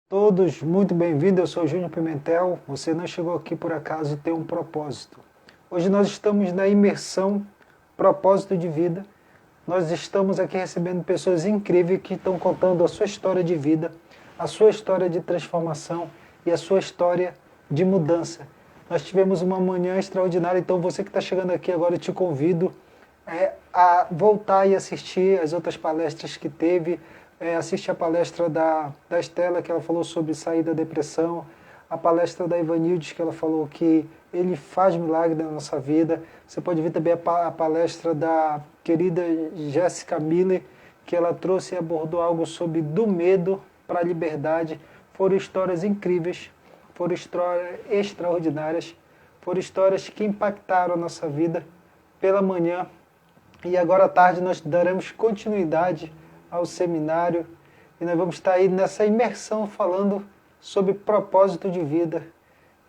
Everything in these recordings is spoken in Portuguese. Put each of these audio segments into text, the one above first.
Todos muito bem-vindos, eu sou o Júnior Pimentel. Você não chegou aqui por acaso e tem um propósito. Hoje nós estamos na imersão Propósito de Vida. Nós estamos aqui recebendo pessoas incríveis que estão contando a sua história de vida, a sua história de transformação e a sua história de mudança. Nós tivemos uma manhã extraordinária, então você que está chegando aqui agora, eu te convido a voltar e assistir as outras palestras que teve, assistir a palestra da Estela, que ela falou sobre sair da depressão, a palestra da Ivanildes, que ela falou que ele faz milagre na nossa vida. Você pode ver também a palestra da querida Jéssica Miller, que ela trouxe e abordou algo sobre do medo para a liberdade. Foram histórias incríveis, foram histórias extraordinárias, foram histórias que impactaram a nossa vida. Pela manhã e agora à tarde nós daremos continuidade ao seminário e nós vamos estar aí nessa imersão falando sobre propósito de vida.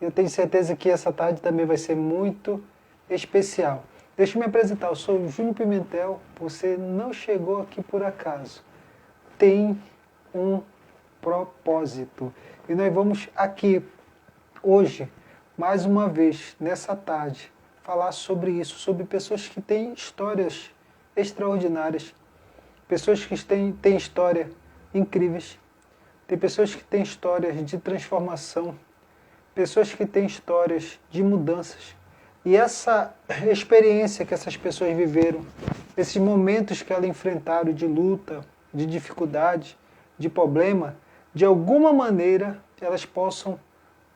Eu tenho certeza que essa tarde também vai ser muito especial. Deixa eu me apresentar, eu sou o Júnior Pimentel, você não chegou aqui por acaso. Tem um propósito. E nós vamos aqui, hoje, mais uma vez, nessa tarde, falar sobre isso, sobre pessoas que têm histórias extraordinárias, pessoas que têm histórias incríveis, tem pessoas que têm histórias de transformação, pessoas que têm histórias de mudanças. E essa experiência que essas pessoas viveram, esses momentos que elas enfrentaram de luta, de dificuldade, de problema, de alguma maneira elas possam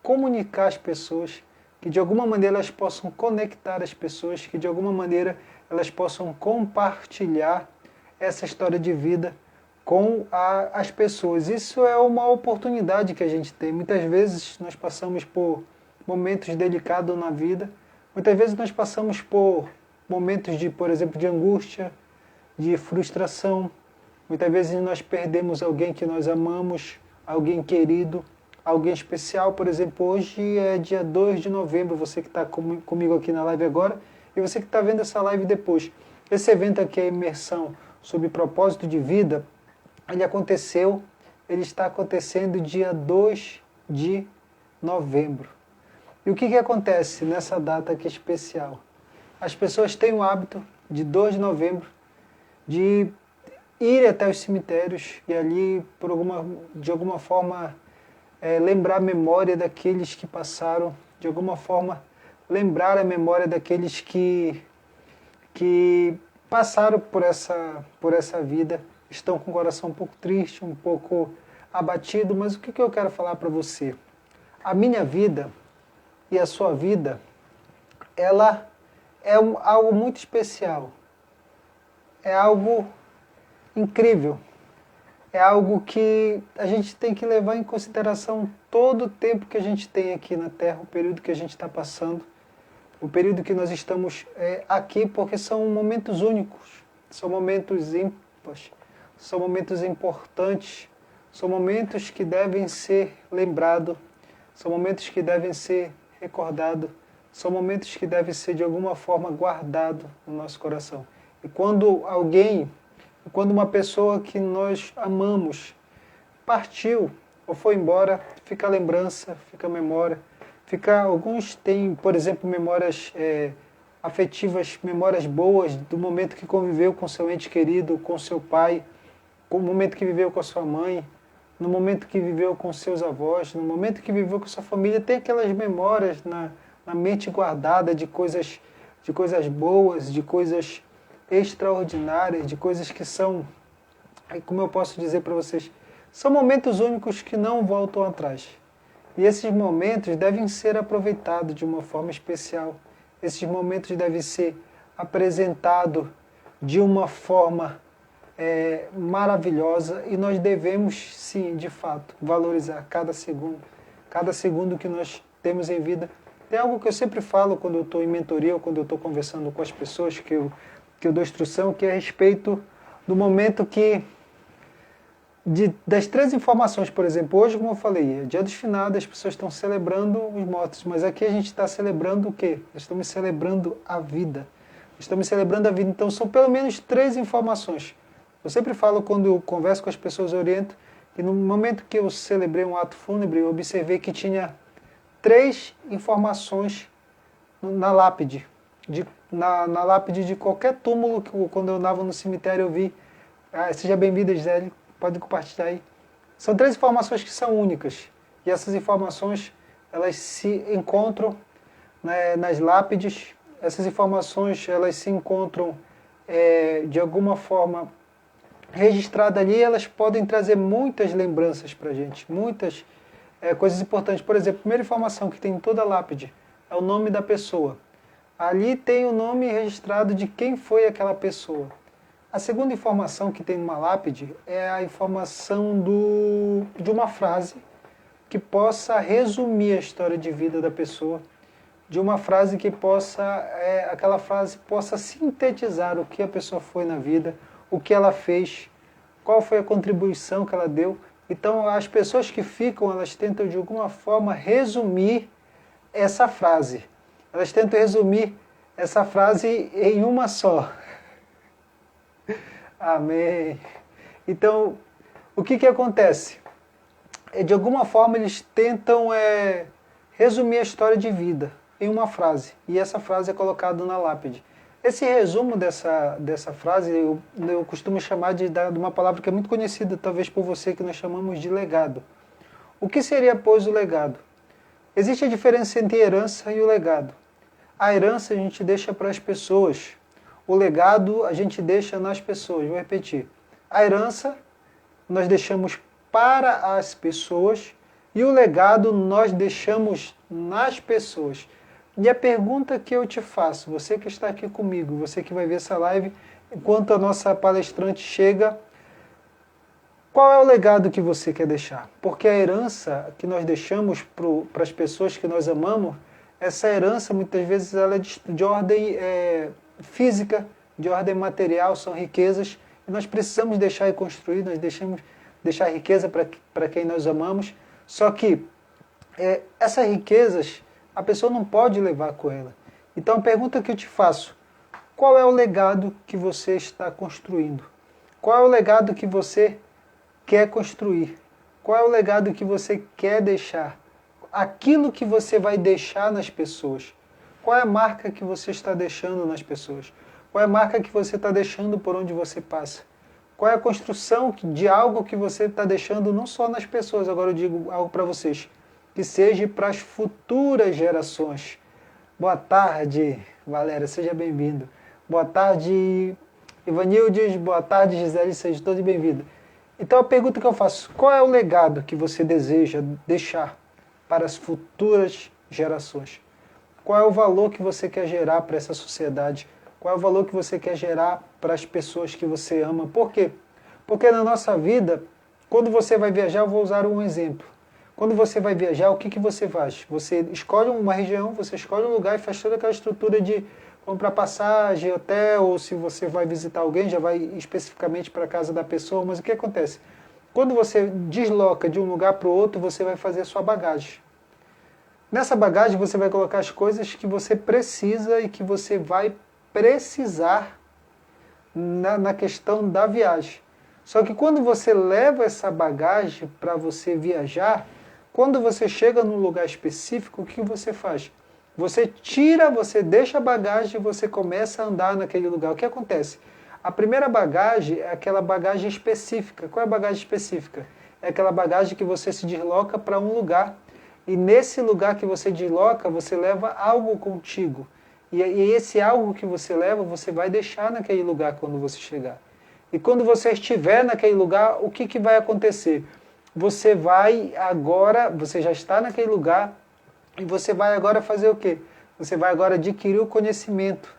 comunicar às pessoas, que de alguma maneira elas possam conectar as pessoas, que de alguma maneira elas possam compartilhar essa história de vida com as pessoas. Isso é uma oportunidade que a gente tem. Muitas vezes nós passamos por momentos delicados na vida, muitas vezes nós passamos por momentos de, por exemplo, de angústia, de frustração, muitas vezes nós perdemos alguém que nós amamos, alguém querido, alguém especial. Por exemplo, hoje é dia 2 de novembro, você que está comigo aqui na live agora, e você que está vendo essa live depois. Esse evento aqui, a imersão sobre propósito de vida, ele está acontecendo dia 2 de novembro. E o que acontece nessa data aqui especial? As pessoas têm o hábito, de 2 de novembro, de ir até os cemitérios e ali, de alguma forma, lembrar a memória daqueles que passaram, de alguma forma, lembrar a memória daqueles que passaram por essa vida, estão com o coração um pouco triste, um pouco abatido, mas o que eu quero falar para você? A minha vida e a sua vida, ela é algo muito especial, é algo incrível, é algo que a gente tem que levar em consideração todo o tempo que a gente tem aqui na Terra, o período que a gente está passando, o período que nós estamos aqui, porque são momentos únicos, são momentos ímpares, são momentos importantes, são momentos que devem ser lembrados, são momentos que devem ser recordados, são momentos que devem ser de alguma forma guardados no nosso coração. E quando uma pessoa que nós amamos partiu ou foi embora, fica a lembrança, fica a memória, alguns têm, por exemplo, memórias afetivas, memórias boas do momento que conviveu com seu ente querido, com seu pai, com o momento que viveu com a sua mãe, no momento que viveu com seus avós, no momento que viveu com sua família, tem aquelas memórias na mente guardada de coisas boas, de coisas extraordinárias, de coisas que são, como eu posso dizer para vocês, são momentos únicos que não voltam atrás. E esses momentos devem ser aproveitados de uma forma especial. Esses momentos devem ser apresentados de uma forma maravilhosa, e nós devemos, sim, de fato, valorizar cada segundo que nós temos em vida. Tem algo que eu sempre falo quando eu estou em mentoria ou quando eu estou conversando com as pessoas que eu dou instrução, que é a respeito do momento das 3 informações. Por exemplo, hoje, como eu falei, é dia dos finados, as pessoas estão celebrando os mortos, mas aqui a gente está celebrando o quê? Nós estamos celebrando a vida. Estamos celebrando a vida, então são pelo menos 3 informações. Eu sempre falo, quando eu converso com as pessoas, oriento, E no momento que eu celebrei um ato fúnebre, eu observei que tinha 3 informações na lápide. Na lápide de qualquer túmulo, que quando eu andava no cemitério eu vi. Seja bem-vinda, Gisele, pode compartilhar aí. São 3 informações que são únicas. E essas informações, elas se encontram, né, nas lápides. Essas informações, elas se encontram de alguma forma registradas ali. Elas podem trazer muitas lembranças para a gente, muitas coisas importantes. Por exemplo, a primeira informação que tem em toda a lápide é o nome da pessoa. Ali tem o nome registrado de quem foi aquela pessoa. A segunda informação que tem numa lápide é a informação de uma frase que possa resumir a história de vida da pessoa, de uma frase que possa, aquela frase possa sintetizar o que a pessoa foi na vida, o que ela fez, qual foi a contribuição que ela deu. Então, as pessoas que ficam, elas tentam de alguma forma resumir essa frase. Elas tentam resumir essa frase em uma só. Amém. Então, o que acontece? De alguma forma, eles tentam resumir a história de vida em uma frase. E essa frase é colocada na lápide. Esse resumo dessa frase, eu costumo chamar de uma palavra que é muito conhecida, talvez por você, que nós chamamos de legado. O que seria, pois, o legado? Existe a diferença entre a herança e o legado. A herança a gente deixa para as pessoas. O legado a gente deixa nas pessoas. Vou repetir. A herança nós deixamos para as pessoas e o legado nós deixamos nas pessoas. E a pergunta que eu te faço, você que está aqui comigo, você que vai ver essa live, enquanto a nossa palestrante chega, qual é o legado que você quer deixar? Porque a herança que nós deixamos para as pessoas que nós amamos, essa herança muitas vezes ela é de ordem física, de ordem material, são riquezas, e nós precisamos deixar e construir, nós deixar riqueza para quem nós amamos, só que essas riquezas a pessoa não pode levar com ela. Então a pergunta que eu te faço, qual é o legado que você está construindo? Qual é o legado que você quer construir? Qual é o legado que você quer deixar? Aquilo que você vai deixar nas pessoas. Qual é a marca que você está deixando nas pessoas? Qual é a marca que você está deixando por onde você passa? Qual é a construção de algo que você está deixando não só nas pessoas, agora eu digo algo para vocês, que seja para as futuras gerações. Boa tarde, Valéria, seja bem-vindo. Boa tarde, Ivanildes, boa tarde, Gisele, seja todos bem-vindos. Então a pergunta que eu faço, qual é o legado que você deseja deixar para as futuras gerações? Qual é o valor que você quer gerar para essa sociedade? Qual é o valor que você quer gerar para as pessoas que você ama? Por quê? Porque na nossa vida, quando você vai viajar, eu vou usar um exemplo. Quando você vai viajar, o que você faz? Você escolhe uma região, você escolhe um lugar e faz toda aquela estrutura de comprar passagem, hotel, ou se você vai visitar alguém, já vai especificamente para a casa da pessoa. Mas o que acontece? Quando você desloca de um lugar para o outro, você vai fazer a sua bagagem. Nessa bagagem você vai colocar as coisas que você precisa e que você vai precisar na questão da viagem. Só que quando você leva essa bagagem para você viajar, quando você chega num lugar específico, o que você faz? Você tira, você deixa a bagagem e você começa a andar naquele lugar. O que acontece? A primeira bagagem é aquela bagagem específica. Qual é a bagagem específica? É aquela bagagem que você se desloca para um lugar. E nesse lugar que você desloca, você leva algo contigo. E esse algo que você leva, você vai deixar naquele lugar quando você chegar. E quando você estiver naquele lugar, o que vai acontecer? Você vai agora, você já está naquele lugar, e você vai agora fazer o quê? Você vai agora adquirir o conhecimento.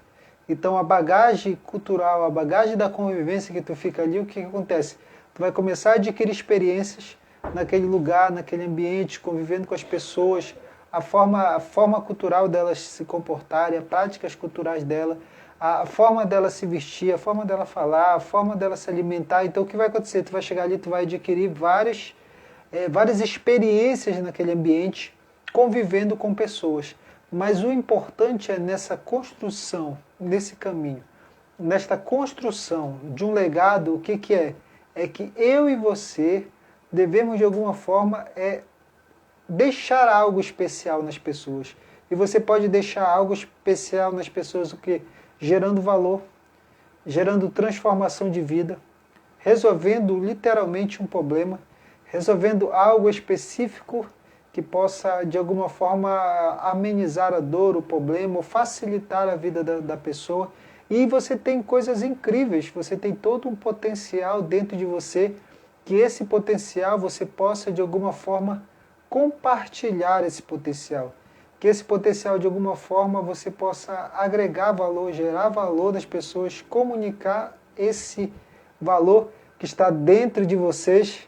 Então a bagagem cultural, a bagagem da convivência que tu fica ali, o que acontece? Tu vai começar a adquirir experiências naquele lugar, naquele ambiente, convivendo com as pessoas, a forma cultural delas se comportarem, as práticas culturais dela, a forma dela se vestir, a forma dela falar, a forma dela se alimentar. Então o que vai acontecer? Tu vai chegar ali, tu vai adquirir várias experiências naquele ambiente, convivendo com pessoas. Mas o importante é nessa construção, nesse caminho, nesta construção de um legado, o que é? É que eu e você, devemos de alguma forma deixar algo especial nas pessoas. E você pode deixar algo especial nas pessoas o quê? Gerando valor, gerando transformação de vida, resolvendo literalmente um problema, resolvendo algo específico que possa de alguma forma amenizar a dor, o problema, ou facilitar a vida da pessoa. E você tem coisas incríveis, você tem todo um potencial dentro de você, que esse potencial você possa de alguma forma compartilhar esse potencial. Que esse potencial de alguma forma você possa agregar valor, gerar valor nas pessoas, comunicar esse valor que está dentro de vocês.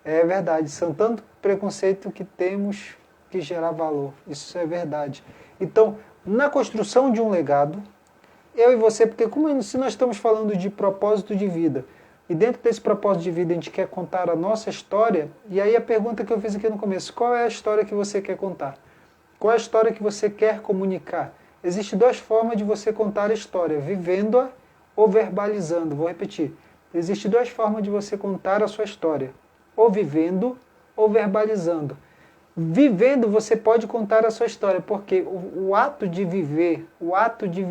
É verdade, são tanto preconceito que temos que gerar valor, isso é verdade. Então, na construção de um legado, eu e você, porque como se nós estamos falando de propósito de vida, e dentro desse propósito de vida a gente quer contar a nossa história, e aí a pergunta que eu fiz aqui no começo, qual é a história que você quer contar? Qual é a história que você quer comunicar? Existem duas formas de você contar a história, vivendo-a ou verbalizando. Vou repetir. Existem duas formas de você contar a sua história, ou vivendo ou verbalizando. Vivendo, você pode contar a sua história, porque o ato de viver, o ato de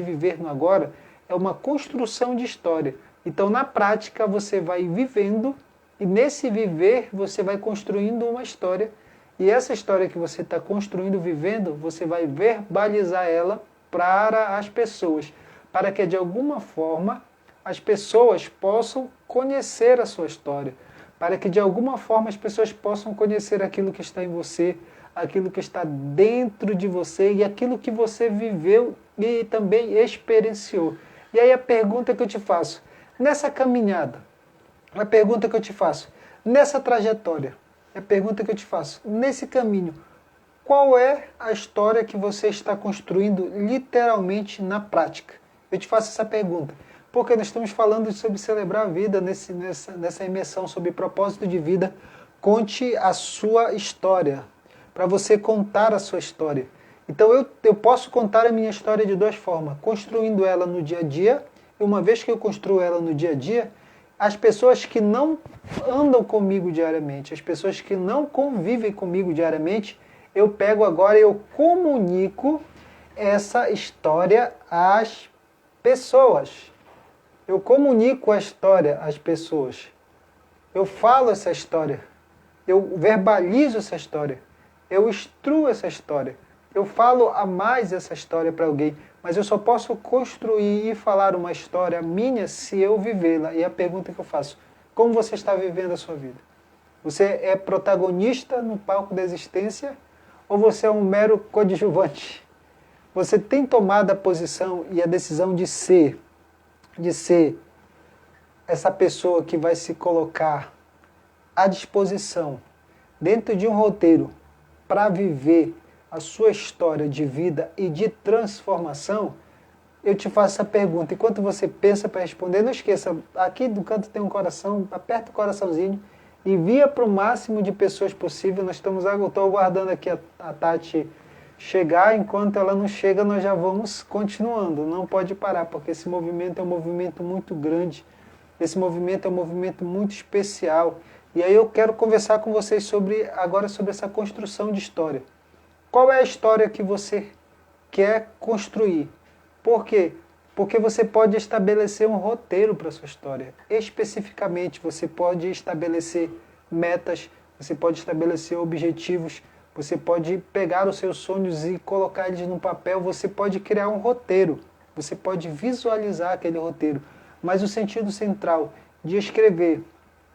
viver no agora, é uma construção de história. Então, na prática, você vai vivendo, e nesse viver, você vai construindo uma história, e essa história que você está construindo, vivendo, você vai verbalizar ela para as pessoas, para que, de alguma forma, as pessoas possam conhecer a sua história, para que de alguma forma as pessoas possam conhecer aquilo que está em você, aquilo que está dentro de você e aquilo que você viveu e também experienciou. E aí a pergunta que eu te faço, nessa caminhada, a pergunta que eu te faço, nessa trajetória, a pergunta que eu te faço, nesse caminho, qual é a história que você está construindo literalmente na prática? Eu te faço essa pergunta. Porque nós estamos falando sobre celebrar a vida nessa imersão sobre propósito de vida. Conte a sua história, para você contar a sua história. Então eu posso contar a minha história de duas formas, construindo ela no dia a dia, e uma vez que eu construo ela no dia a dia, as pessoas que não andam comigo diariamente, as pessoas que não convivem comigo diariamente, eu pego agora e eu comunico essa história às pessoas. Eu comunico a história às pessoas. Eu falo essa história. Eu verbalizo essa história. Eu instruo essa história. Eu falo a mais essa história para alguém. Mas eu só posso construir e falar uma história minha se eu vivê-la. E a pergunta que eu faço, como você está vivendo a sua vida? Você é protagonista no palco da existência ou você é um mero coadjuvante? Você tem tomado a posição e a decisão de ser essa pessoa que vai se colocar à disposição dentro de um roteiro para viver a sua história de vida e de transformação? Eu te faço essa pergunta. Enquanto você pensa para responder, não esqueça, aqui do canto tem um coração, aperta o coraçãozinho, envia para o máximo de pessoas possível. Eu estou aguardando aqui a Tati chegar, enquanto ela não chega, nós já vamos continuando, não pode parar, porque esse movimento é um movimento muito grande, esse movimento é um movimento muito especial, e aí eu quero conversar com vocês agora sobre essa construção de história. Qual é a história que você quer construir? Por quê? Porque você pode estabelecer um roteiro para a sua história, especificamente você pode estabelecer metas, você pode estabelecer objetivos, você pode pegar os seus sonhos e colocar eles no papel, você pode criar um roteiro, você pode visualizar aquele roteiro, mas o sentido central de escrever,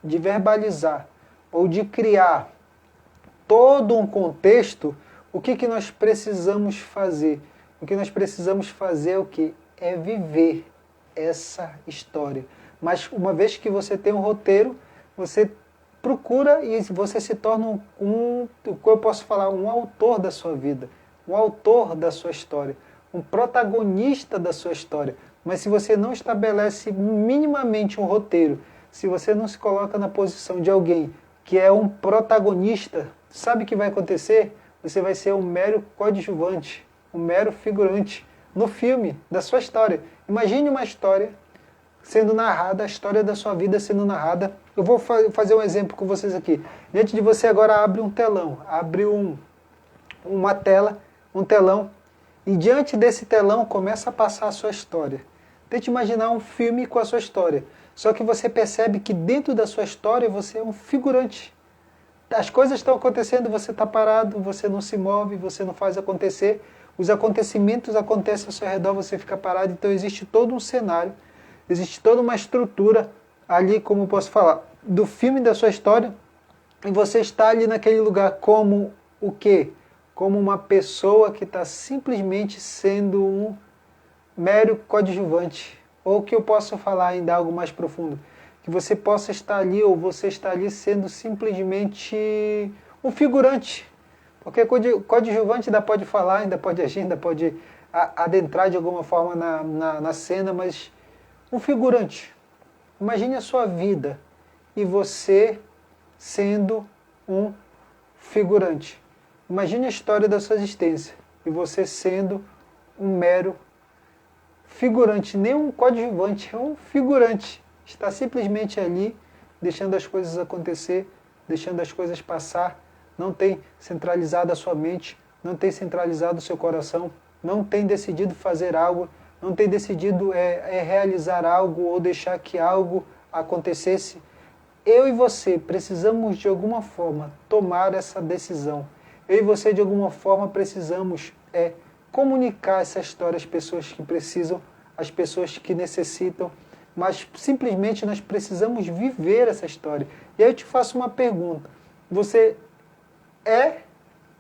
de verbalizar ou de criar todo um contexto, o que nós precisamos fazer? O que nós precisamos fazer é o quê? É viver essa história. Mas uma vez que você tem um roteiro, você procura e você se torna o que eu posso falar, um autor da sua vida, um autor da sua história, um protagonista da sua história. Mas se você não estabelece minimamente um roteiro, se você não se coloca na posição de alguém que é um protagonista, sabe o que vai acontecer? Você vai ser um mero coadjuvante, um mero figurante no filme da sua história. Imagine uma história sendo narrada, a história da sua vida sendo narrada. Eu vou fazer um exemplo com vocês aqui. Diante de você agora abre um telão, abre uma tela, um telão, e diante desse telão começa a passar a sua história. Tente imaginar um filme com a sua história. Só que você percebe que dentro da sua história você é um figurante. As coisas estão acontecendo, você está parado, você não se move, você não faz acontecer. Os acontecimentos acontecem ao seu redor, você fica parado. Então existe todo um cenário, existe toda uma estrutura ali, como posso falar, do filme da sua história. E você está ali naquele lugar como o quê? Como uma pessoa que está simplesmente sendo um mero coadjuvante. Ou que eu posso falar ainda algo mais profundo, que você possa estar ali, ou você está ali sendo simplesmente um figurante. Porque coadjuvante ainda pode falar, ainda pode agir, ainda pode adentrar de alguma forma na cena, mas um figurante. Imagine a sua vida e você sendo um figurante. Imagine a história da sua existência e você sendo um mero figurante, nem um coadjuvante, é um figurante. Está simplesmente ali, deixando as coisas acontecer, deixando as coisas passar, não tem centralizado a sua mente, não tem centralizado o seu coração, não tem decidido fazer algo, não tem decidido realizar algo ou deixar que algo acontecesse. Eu e você precisamos de alguma forma tomar essa decisão. Eu e você de alguma forma precisamos comunicar essa história às pessoas que precisam, às pessoas que necessitam, mas simplesmente nós precisamos viver essa história. E aí eu te faço uma pergunta. Você é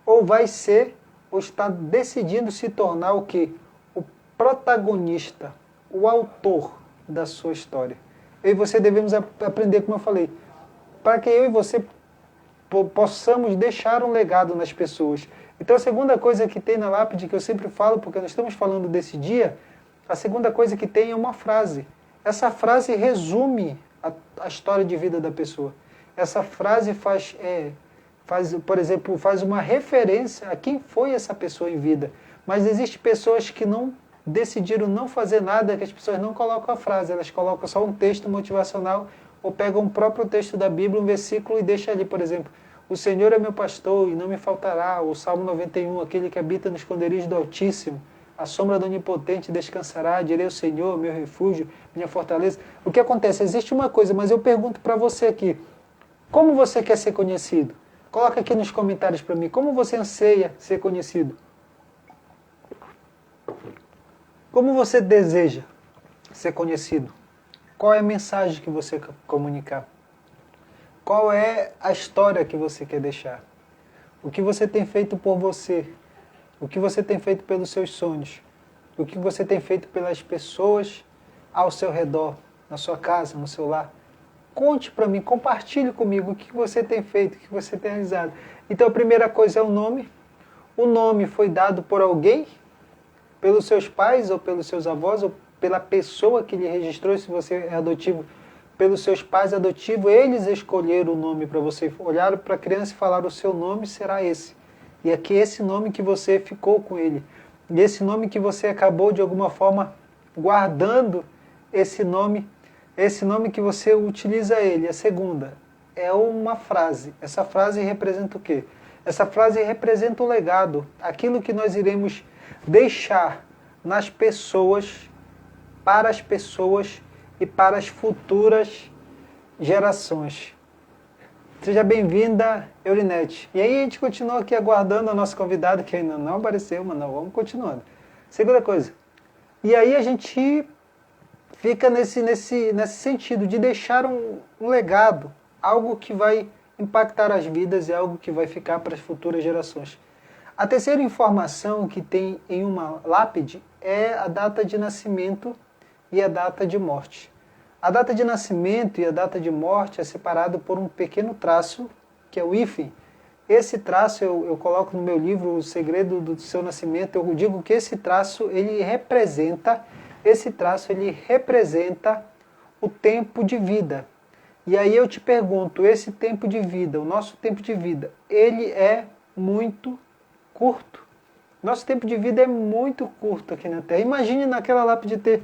ou vai ser ou está decidindo se tornar o quê? O protagonista, o autor da sua história. Eu e você devemos aprender, como eu falei, para que eu e você possamos deixar um legado nas pessoas. Então a segunda coisa que tem na lápide, que eu sempre falo, porque nós estamos falando desse dia, a segunda coisa que tem é uma frase. Essa frase resume a história de vida da pessoa. Essa frase faz, por exemplo, faz uma referência a quem foi essa pessoa em vida. Mas existem pessoas que não decidiram não fazer nada, que as pessoas não colocam a frase, elas colocam só um texto motivacional ou pegam o próprio texto da Bíblia, um versículo, e deixam ali, por exemplo, o Senhor é meu pastor e não me faltará, o Salmo 91, aquele que habita no esconderijo do Altíssimo, a sombra do Onipotente descansará, direi ao Senhor, meu refúgio, minha fortaleza. O que acontece? Existe uma coisa, mas eu pergunto para você aqui, como você quer ser conhecido? Coloca aqui nos comentários para mim, como você anseia ser conhecido? Como você deseja ser conhecido? Qual é a mensagem que você quer comunicar? Qual é a história que você quer deixar? O que você tem feito por você? O que você tem feito pelos seus sonhos? O que você tem feito pelas pessoas ao seu redor, na sua casa, no seu lar? Conte para mim, compartilhe comigo o que você tem feito, o que você tem realizado. Então a primeira coisa é o nome. O nome foi dado por alguém? Pelos seus pais ou pelos seus avós ou pela pessoa que lhe registrou, se você é adotivo, pelos seus pais adotivos, eles escolheram o nome para você. Olharam para a criança e falaram, o seu nome será esse. E aqui esse nome que você ficou com ele. E esse nome que você acabou de alguma forma guardando esse nome que você utiliza ele. A segunda é uma frase. Essa frase representa o quê? Essa frase representa o legado, aquilo que nós iremos deixar nas pessoas, para as pessoas e para as futuras gerações. Seja bem-vinda, Eurinete. E aí a gente continua aqui aguardando a nossa convidada, que ainda não apareceu, mas não, vamos continuando. Segunda coisa. E aí a gente fica nesse sentido de deixar um legado, algo que vai impactar as vidas e algo que vai ficar para as futuras gerações. A terceira informação que tem em uma lápide é a data de nascimento e a data de morte. A data de nascimento e a data de morte é separado por um pequeno traço, que é o hífen. Esse traço eu coloco no meu livro, O Segredo do Seu Nascimento, eu digo que esse traço ele representa o tempo de vida. E aí eu te pergunto, esse tempo de vida, o nosso tempo de vida, ele é muito curto. Nosso tempo de vida é muito curto aqui na Terra. Imagine naquela lápide ter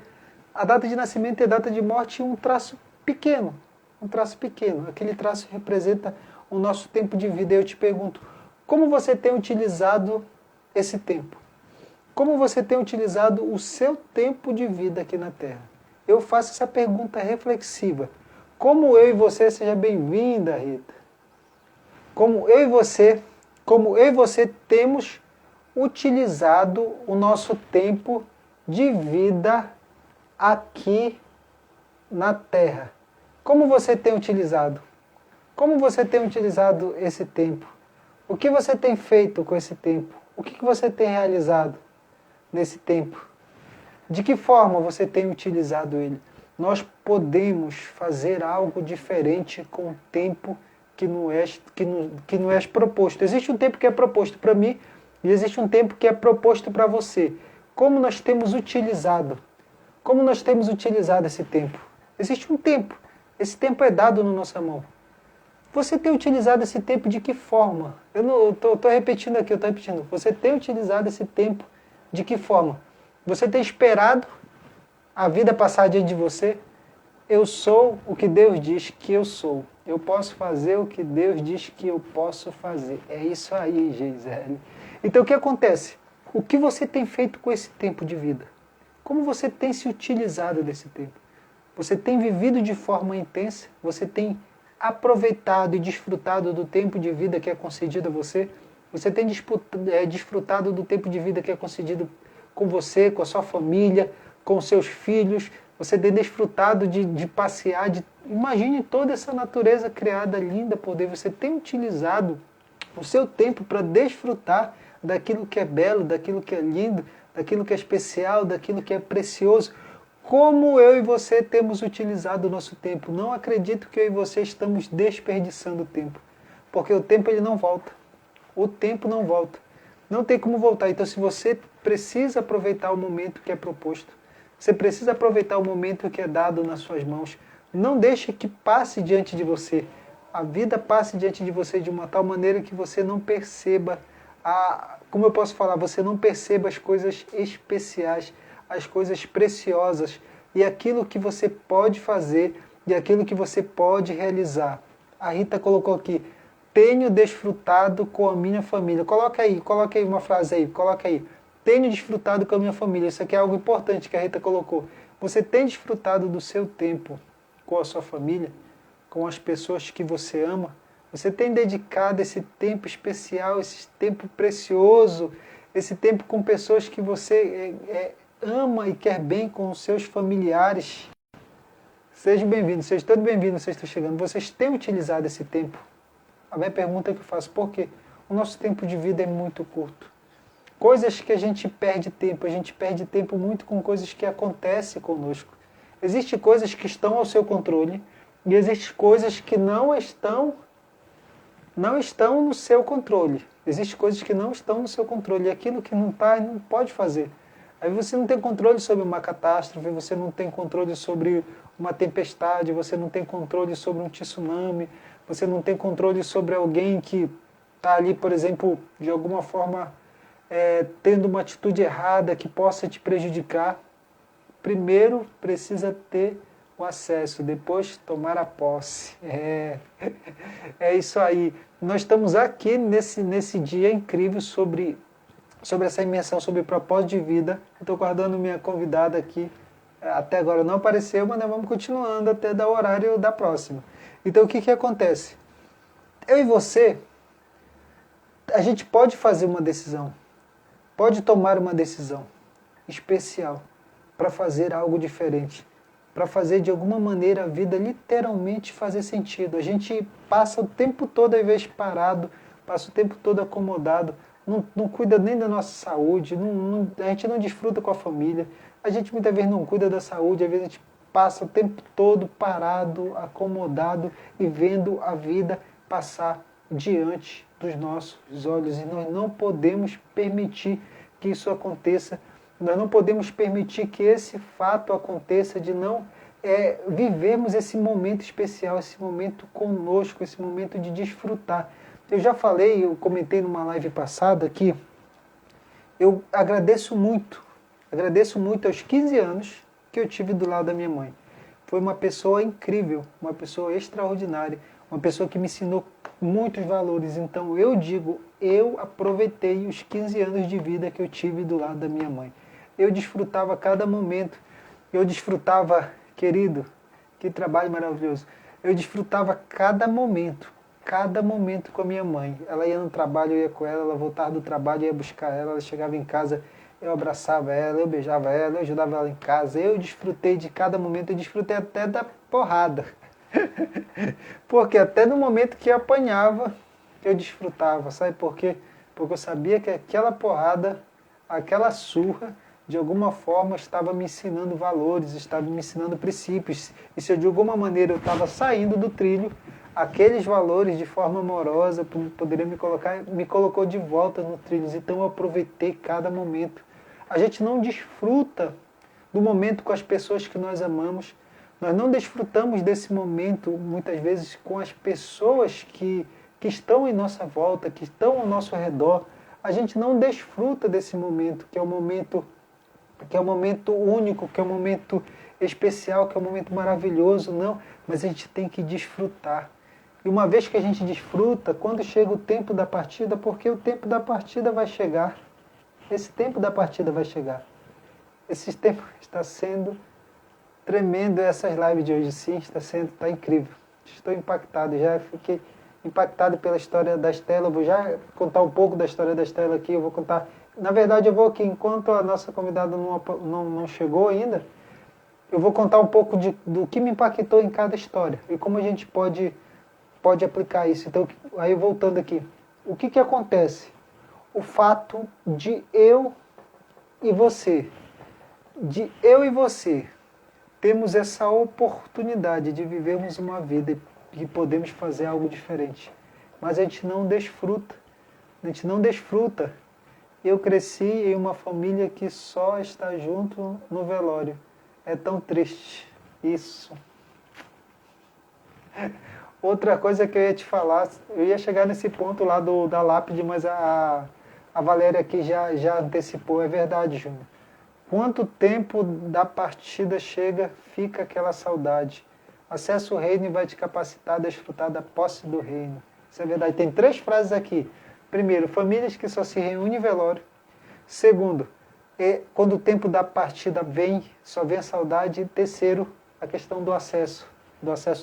A data de nascimento e a data de morte um traço pequeno. Um traço pequeno. Aquele traço representa o nosso tempo de vida. E eu te pergunto, como você tem utilizado esse tempo? Como você tem utilizado o seu tempo de vida aqui na Terra? Eu faço essa pergunta reflexiva. Como eu e você, seja bem-vinda, Rita. Como eu e você temos utilizado o nosso tempo de vida aqui na Terra. Como você tem utilizado? Como você tem utilizado esse tempo? O que você tem feito com esse tempo? O que você tem realizado nesse tempo? De que forma você tem utilizado ele? Nós podemos fazer algo diferente com o tempo que não é proposto. Existe um tempo que é proposto para mim e existe um tempo que é proposto para você. Como nós temos utilizado? Como nós temos utilizado esse tempo? Existe um tempo. Esse tempo é dado na nossa mão. Você tem utilizado esse tempo de que forma? Eu estou repetindo aqui, eu estou repetindo. Você tem utilizado esse tempo de que forma? Você tem esperado a vida passar diante de você? Eu sou o que Deus diz que eu sou. Eu posso fazer o que Deus diz que eu posso fazer. É isso aí, Gisele. Então o que acontece? O que você tem feito com esse tempo de vida? Como você tem se utilizado desse tempo? Você tem vivido de forma intensa? Você tem aproveitado e desfrutado do tempo de vida que é concedido a você? Você tem desfrutado do tempo de vida que é concedido com você, com a sua família, com seus filhos? Você tem desfrutado de passear? Imagine toda essa natureza criada linda por Deus. Você tem utilizado o seu tempo para desfrutar daquilo que é belo, daquilo que é lindo, daquilo que é especial, daquilo que é precioso? Como eu e você temos utilizado o nosso tempo? Não acredito que eu e você estamos desperdiçando o tempo. Porque o tempo ele não volta. O tempo não volta. Não tem como voltar. Então se você precisa aproveitar o momento que é proposto, você precisa aproveitar o momento que é dado nas suas mãos, não deixe que passe diante de você. A vida passe diante de você de uma tal maneira que você não perceba, como eu posso falar, você não perceba as coisas especiais, as coisas preciosas e aquilo que você pode fazer e aquilo que você pode realizar. A Rita colocou aqui, tenho desfrutado com a minha família. Coloca aí uma frase aí, coloca aí. Tenho desfrutado com a minha família. Isso aqui é algo importante que a Rita colocou. Você tem desfrutado do seu tempo com a sua família, com as pessoas que você ama? Você tem dedicado esse tempo especial, esse tempo precioso, esse tempo com pessoas que você ama e quer bem, com os seus familiares? Sejam bem-vindos, sejam todos bem-vindos, vocês estão chegando. Vocês têm utilizado esse tempo? A minha pergunta que eu faço, por quê? O nosso tempo de vida é muito curto. Coisas que a gente perde tempo muito com coisas que acontecem conosco. Existem coisas que estão ao seu controle e existem coisas que não estão no seu controle. Existem coisas que não estão no seu controle e aquilo que não está, não pode fazer. Aí você não tem controle sobre uma catástrofe, você não tem controle sobre uma tempestade, você não tem controle sobre um tsunami, você não tem controle sobre alguém que está ali, por exemplo, de alguma forma tendo uma atitude errada que possa te prejudicar. Primeiro precisa ter o acesso, depois tomar a posse. É isso aí. Nós estamos aqui nesse dia incrível sobre essa imersão, sobre propósito de vida. Estou guardando minha convidada aqui. Até agora não apareceu, mas nós vamos continuando até dar o horário da próxima. Então o que acontece? Eu e você, a gente pode fazer uma decisão. Pode tomar uma decisão especial para fazer algo diferente, para fazer de alguma maneira a vida literalmente fazer sentido. A gente passa o tempo todo, ao invés de parado, passa o tempo todo acomodado, não cuida nem da nossa saúde, a gente não desfruta com a família, a gente muitas vezes não cuida da saúde, às vezes a gente passa o tempo todo parado, acomodado e vendo a vida passar diante dos nossos olhos, e nós não podemos permitir que isso aconteça, nós não podemos permitir que esse fato aconteça, de não vivermos esse momento especial, esse momento conosco, esse momento de desfrutar. Eu já falei, eu comentei numa live passada que eu agradeço muito aos 15 anos, que eu tive do lado da minha mãe. Foi uma pessoa incrível, uma pessoa extraordinária, uma pessoa que me ensinou muitos valores. Então eu digo, eu aproveitei os 15 anos de vida que eu tive do lado da minha mãe. Eu desfrutava cada momento, eu desfrutava, querido, que trabalho maravilhoso, eu desfrutava cada momento com a minha mãe. Ela ia no trabalho, eu ia com ela voltava do trabalho, eu ia buscar ela chegava em casa, eu abraçava ela, eu beijava ela, eu ajudava ela em casa, eu desfrutei de cada momento, eu desfrutei até da porrada. Porque até no momento que eu apanhava, eu desfrutava, sabe por quê? Porque eu sabia que aquela porrada, aquela surra, de alguma forma estava me ensinando valores, estava me ensinando princípios. E se eu de alguma maneira eu estava saindo do trilho, aqueles valores de forma amorosa poderia me colocou de volta no trilho. Então eu aproveitei cada momento. A gente não desfruta do momento com as pessoas que nós amamos. Nós não desfrutamos desse momento, muitas vezes, com as pessoas que estão em nossa volta, que estão ao nosso redor. A gente não desfruta desse momento, que é um momento único, que é um momento especial, que é um momento maravilhoso, não. Mas a gente tem que desfrutar. E uma vez que a gente desfruta, quando chega o tempo da partida, porque o tempo da partida vai chegar. Esse tempo da partida vai chegar. Esse tempo está sendo tremendo, essas lives de hoje, sim, está incrível. Estou impactado, já fiquei impactado pela história da Estela. Eu vou já contar um pouco da história da Estela aqui, eu vou contar. Na verdade, eu vou aqui, enquanto a nossa convidada não chegou ainda, eu vou contar um pouco do que me impactou em cada história e como a gente pode aplicar isso. Então, aí voltando aqui, o que acontece? O fato de eu e você temos essa oportunidade de vivermos uma vida e podemos fazer algo diferente. Mas a gente não desfruta. Eu cresci em uma família que só está junto no velório. É tão triste isso. Outra coisa que eu ia te falar, eu ia chegar nesse ponto lá da lápide, mas a Valéria aqui já antecipou. É verdade, Júnior. Quanto tempo da partida chega, fica aquela saudade. Acessa o reino e vai te capacitar a desfrutar da posse do reino. Isso é verdade. Tem 3 frases aqui. Primeiro, famílias que só se reúnem em velório. Segundo, quando o tempo da partida vem, só vem a saudade. E terceiro, a questão do acesso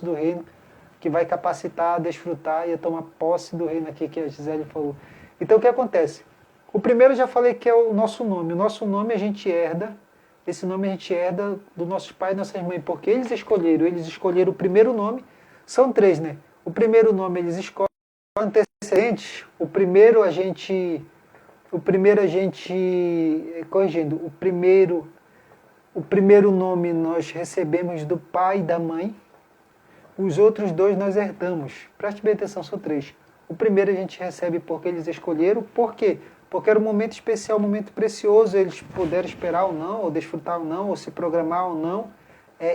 do reino, que vai capacitar a desfrutar e a tomar posse do reino aqui, que a Gisele falou. Então o que acontece? O primeiro eu já falei que é o nosso nome. O nosso nome a gente herda. Esse nome a gente herda dos nossos pais e nossas mães, porque eles escolheram o primeiro nome. São 3, né? O primeiro nome eles escolhem antecedentes. O primeiro a gente, corrigindo, o primeiro nome nós recebemos do pai e da mãe. Os outros 2 nós herdamos. Preste bem atenção, são 3. O primeiro a gente recebe porque eles escolheram. Por quê? Porque era um momento especial, um momento precioso. Eles puderam esperar ou não, ou desfrutar ou não, ou se programar ou não,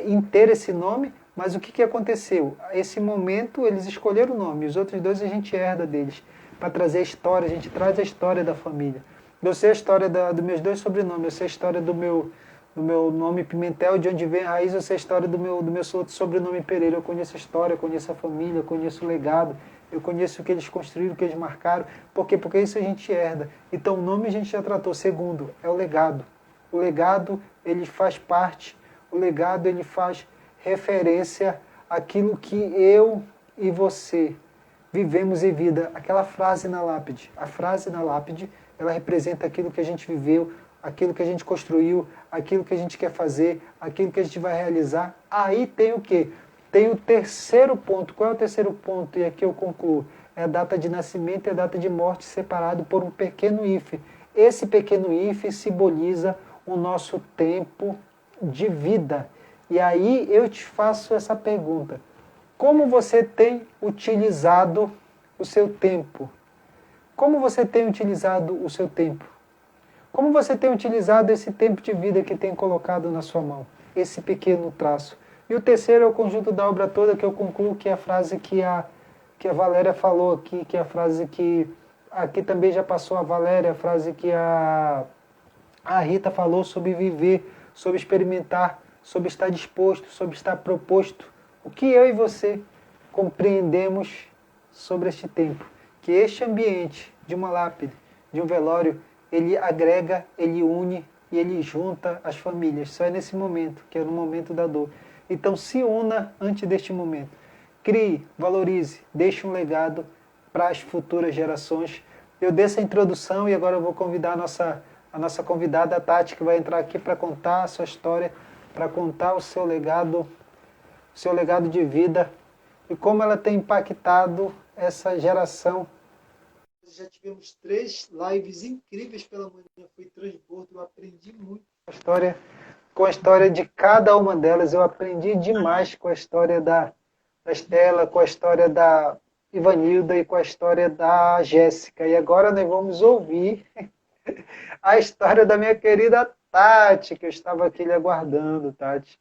em ter esse nome. Mas o que aconteceu? Esse momento eles escolheram o nome. Os outros 2 a gente herda deles. Para trazer a história, a gente traz a história da família. Eu sei a história dos meus 2 sobrenomes. Eu sei a história do meu nome Pimentel, de onde vem a raiz. Eu sei a história do meu outro sobrenome Pereira. Eu conheço a história, eu conheço a família, eu conheço o legado. Eu conheço o que eles construíram, o que eles marcaram. Por quê? Porque isso a gente herda. Então o nome a gente já tratou. Segundo, é o legado. O legado, ele faz parte. O legado, ele faz referência àquilo que eu e você vivemos em vida. Aquela frase na lápide. A frase na lápide, ela representa aquilo que a gente viveu, aquilo que a gente construiu, aquilo que a gente quer fazer, aquilo que a gente vai realizar. Aí tem o quê? Tem o terceiro ponto. Qual é o terceiro ponto? E aqui eu concluo. É a data de nascimento e a data de morte separado por um pequeno hífen. Esse pequeno hífen simboliza o nosso tempo de vida. E aí eu te faço essa pergunta. Como você tem utilizado o seu tempo? Como você tem utilizado o seu tempo? Como você tem utilizado esse tempo de vida que tem colocado na sua mão? Esse pequeno traço. E o terceiro é o conjunto da obra toda, que eu concluo, que é a frase que a Valéria falou aqui, que é a frase que aqui também já passou a Valéria, a frase que a Rita falou sobre viver, sobre experimentar sobre estar disposto, sobre estar proposto. O que eu e você compreendemos sobre este tempo? Que este ambiente de uma lápide, de um velório, ele agrega, ele une e ele junta as famílias. Só é nesse momento, que é no momento da dor. Então se una antes deste momento. Crie, valorize, deixe um legado para as futuras gerações. Eu dei essa introdução e agora eu vou convidar a nossa convidada, a Tati, que vai entrar aqui para contar a sua história, para contar o seu legado de vida e como ela tem impactado essa geração. Já tivemos 3 lives incríveis pela manhã, foi transbordo, eu aprendi muito com a história de cada uma delas, eu aprendi demais com a história da Estela, com a história da Ivanilda e com a história da Jéssica. E agora nós vamos ouvir a história da minha querida Tati, que eu estava aqui lhe aguardando, Tati.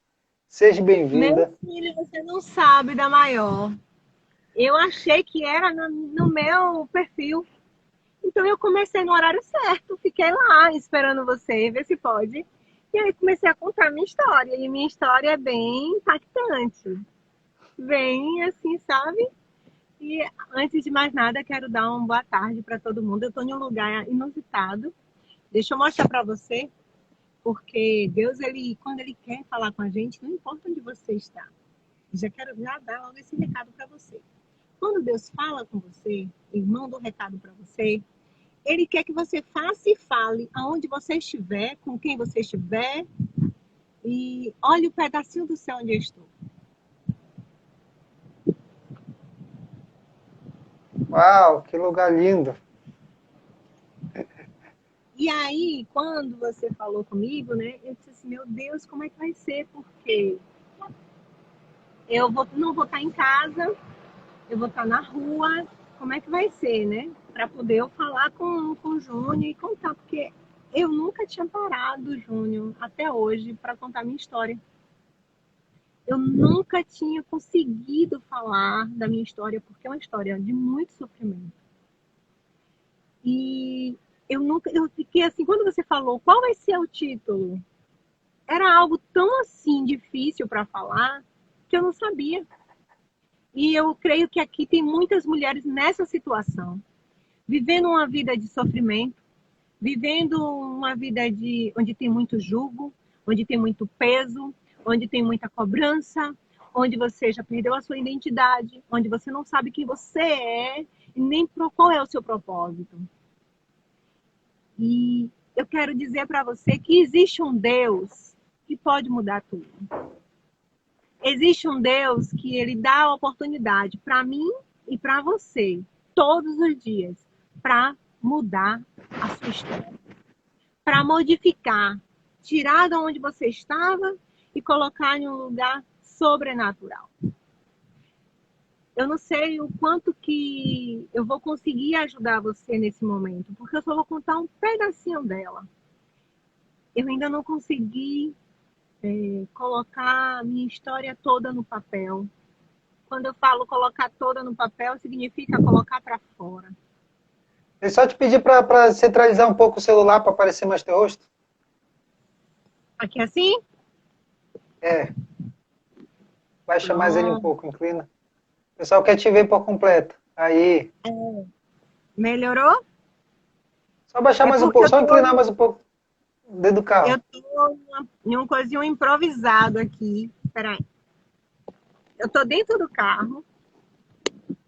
Seja bem-vinda. Meu filho, você não sabe da maior. Eu achei que era no meu perfil. Então eu comecei no horário certo. Fiquei lá esperando você, ver se pode. E aí comecei a contar a minha história. E minha história é bem impactante. Bem assim, sabe? E antes de mais nada, quero dar uma boa tarde para todo mundo. Eu estou em um lugar inusitado. Deixa eu mostrar para você. Porque Deus, quando Ele quer falar com a gente, não importa onde você está. Quero já dar logo esse recado para você. Quando Deus fala com você, Ele manda um recado para você, Ele quer que você faça e fale aonde você estiver, com quem você estiver, e olhe o pedacinho do céu onde eu estou. Uau, que lugar lindo. E aí, quando você falou comigo, né, eu disse assim, meu Deus, como é que vai ser? Porque não vou estar em casa, eu vou estar na rua, como é que vai ser, né? Para poder eu falar com o Júnior e contar, porque eu nunca tinha parado, Júnior, até hoje, para contar minha história. Eu nunca tinha conseguido falar da minha história, porque é uma história de muito sofrimento. E eu fiquei assim, quando você falou qual vai ser o título, era algo tão assim difícil para falar que eu não sabia. E eu creio que aqui tem muitas mulheres nessa situação, vivendo uma vida de sofrimento, vivendo uma vida onde tem muito julgo, onde tem muito peso, onde tem muita cobrança, onde você já perdeu a sua identidade, onde você não sabe quem você é e nem qual é o seu propósito. E eu quero dizer para você que existe um Deus que pode mudar tudo. Existe um Deus que ele dá a oportunidade para mim e para você, todos os dias, para mudar a sua história, para modificar, tirar de onde você estava e colocar em um lugar sobrenatural. Eu não sei o quanto que eu vou conseguir ajudar você nesse momento, porque eu só vou contar um pedacinho dela. Eu ainda não consegui colocar a minha história toda no papel. Quando eu falo colocar toda no papel, significa colocar para fora. Eu só te pedir para centralizar um pouco o celular para aparecer mais teu rosto. Aqui assim? É, baixa mais ele um Pronto. pouco, inclina. O pessoal quer te ver por completo. Aí. Melhorou? Só baixar É mais um porque pouco, só inclinar mais um pouco dentro do carro. eu tô em um coisinho improvisado aqui. Peraí. Eu tô dentro do carro,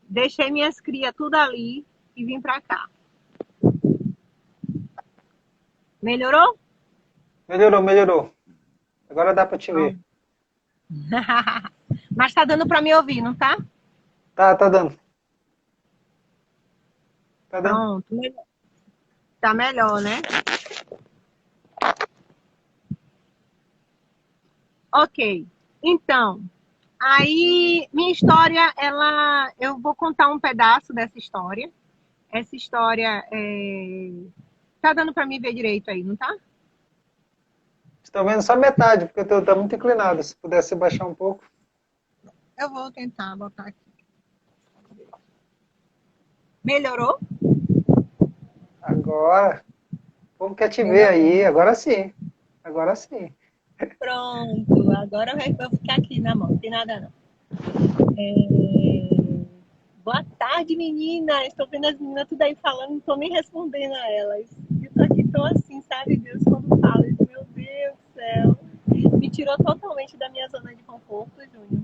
deixei minhas crias tudo ali e vim pra cá. Melhorou? Melhorou, melhorou. Agora dá para te ver. Pronto. Mas tá dando pra me ouvir, não tá? Tá dando. Tá dando. Pronto. Tá melhor, né? Ok. Então, aí minha história, eu vou contar um pedaço dessa história. Essa história tá dando pra mim ver direito aí, não tá? Estou vendo só metade, porque o teu tá muito inclinado. Se pudesse baixar um pouco. Eu vou tentar botar aqui. Melhorou? Agora. O povo quer te ver Melhorou, aí. né? Agora sim. Agora sim. Pronto, agora eu vou ficar aqui na mão, não tem nada não. Boa tarde, meninas. Estou vendo as meninas tudo aí falando, não estou nem respondendo a elas. Eu tô aqui, tô assim, sabe? Deus quando fala, eu digo, meu Deus do céu. Me tirou totalmente da minha zona de conforto, Júnior.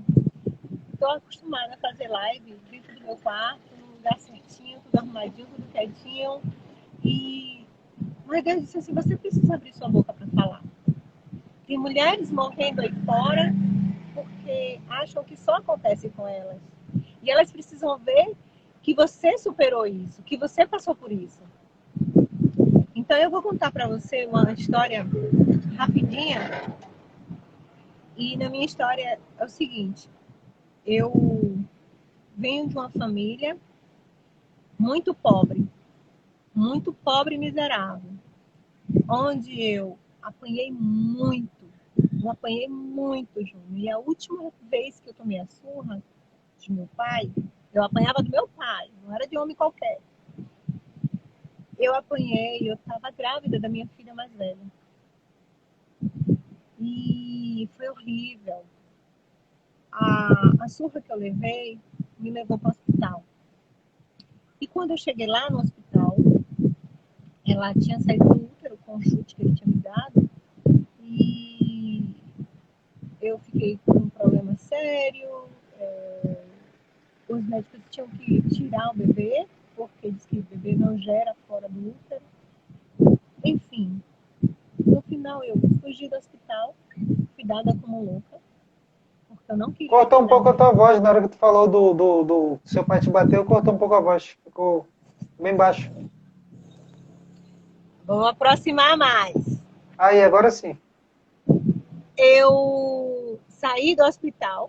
Estou acostumada a fazer live dentro do meu quarto, no lugar certinho, tudo arrumadinho, tudo quietinho. E mas Deus disse assim, você precisa abrir sua boca para falar. Tem mulheres morrendo aí fora porque acham que só acontece com elas. E elas precisam ver que você superou isso, que você passou por isso. Então eu vou contar para você uma história rapidinha. E na minha história é o seguinte: eu venho de uma família muito pobre e miserável, onde eu apanhei muito, Júnior. E a última vez que eu tomei a surra de meu pai, eu apanhava do meu pai, não era de homem qualquer. Eu apanhei, eu estava grávida da minha filha mais velha. E foi horrível. A surra que eu levei me levou para o hospital. E quando eu cheguei lá no hospital, ela tinha saído do útero com o chute que ele tinha me dado. E eu fiquei com um problema sério. Os médicos tinham que tirar o bebê, porque diz que o bebê não gera fora do útero. Enfim, no final eu fugi do hospital, fui dada como louca, porque eu não queria Cortou ter um pouco a nada. tua voz na hora que tu falou do seu pai te bateu, cortou um pouco a voz. Ficou bem baixo. Vou aproximar mais. Aí, agora sim. Eu saí do hospital,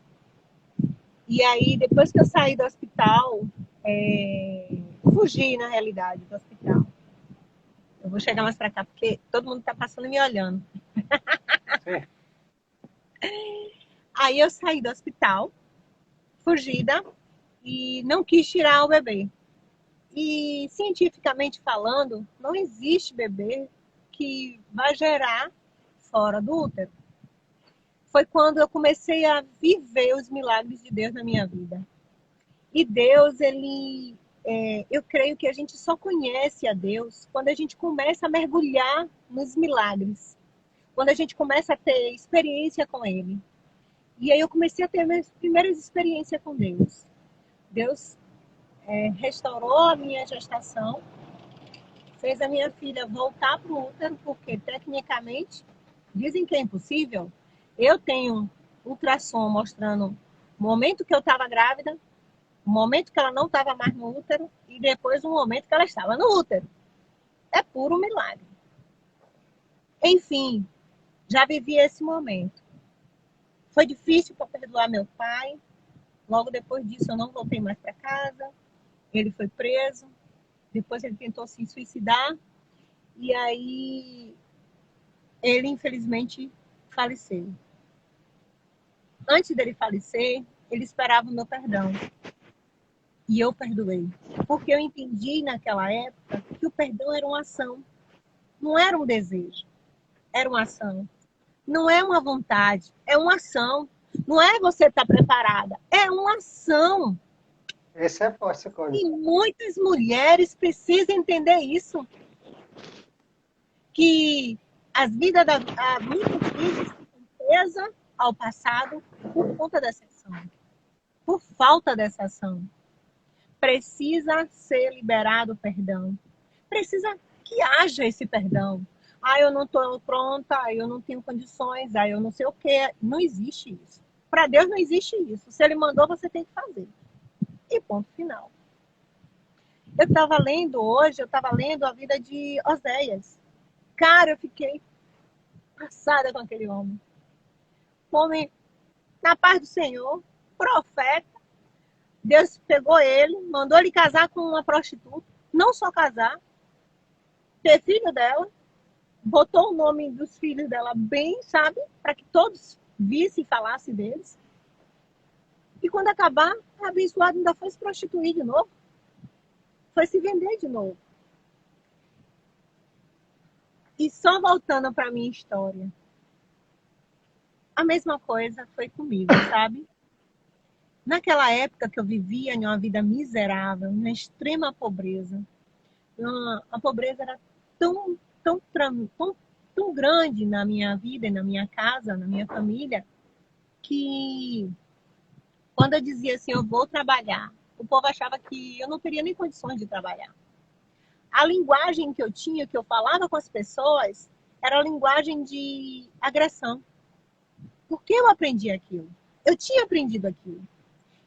e aí depois que eu saí do hospital, fugi na realidade do hospital. Eu vou chegar mais pra cá, porque todo mundo tá passando e me olhando. Sim. Aí eu saí do hospital, fugida, e não quis tirar o bebê. E cientificamente falando, não existe bebê que vai gerar fora do útero. Foi quando eu comecei a viver os milagres de Deus na minha vida. E Deus, eu creio que a gente só conhece a Deus quando a gente começa a mergulhar nos milagres, quando a gente começa a ter experiência com Ele. E aí eu comecei a ter minhas primeiras experiências com Deus. Deus restaurou a minha gestação, fez a minha filha voltar para o útero, porque tecnicamente dizem que é impossível. Eu tenho ultrassom mostrando o momento que eu estava grávida, o momento que ela não estava mais no útero e depois o momento que ela estava no útero. É puro milagre. Enfim, já vivi esse momento. Foi difícil para perdoar meu pai. Logo depois disso eu não voltei mais para casa. Ele foi preso. Depois ele tentou se suicidar. E aí ele infelizmente faleceu. Antes dele falecer, ele esperava o meu perdão. E eu perdoei. Porque eu entendi naquela época que o perdão era uma ação. Não era um desejo. Era uma ação. Não é uma vontade. É uma ação. Não é você estar preparada. É uma ação. Esse é forte, esse código. E muitas mulheres precisam entender isso. Que as vidas muitas vidas ficam presas ao passado por conta dessa ação. Por falta dessa ação. Precisa ser liberado o perdão. Precisa que haja esse perdão. Ah, eu não estou pronta, eu não tenho condições, eu não sei o quê. Não existe isso. Para Deus não existe isso. Se Ele mandou, você tem que fazer. E ponto final. Eu estava lendo a vida de Oséias. Cara, eu fiquei passada com aquele homem. Homem na paz do Senhor, profeta. Deus pegou ele, mandou ele casar com uma prostituta. Não só casar, ter filho dela, botou o nome dos filhos dela bem, sabe? Para que todos vissem e falassem deles. E quando acabar, a abençoada ainda foi se prostituir de novo. Foi se vender de novo. E só voltando para a minha história. a mesma coisa foi comigo, sabe? Naquela época que eu vivia em uma vida miserável, na extrema pobreza, a pobreza era tão grande na minha vida, e na minha casa, na minha família, que quando eu dizia assim, eu vou trabalhar, o povo achava que eu não teria nem condições de trabalhar. A linguagem que eu tinha, que eu falava com as pessoas, era a linguagem de agressão. Por que eu aprendi aquilo? Eu tinha aprendido aquilo.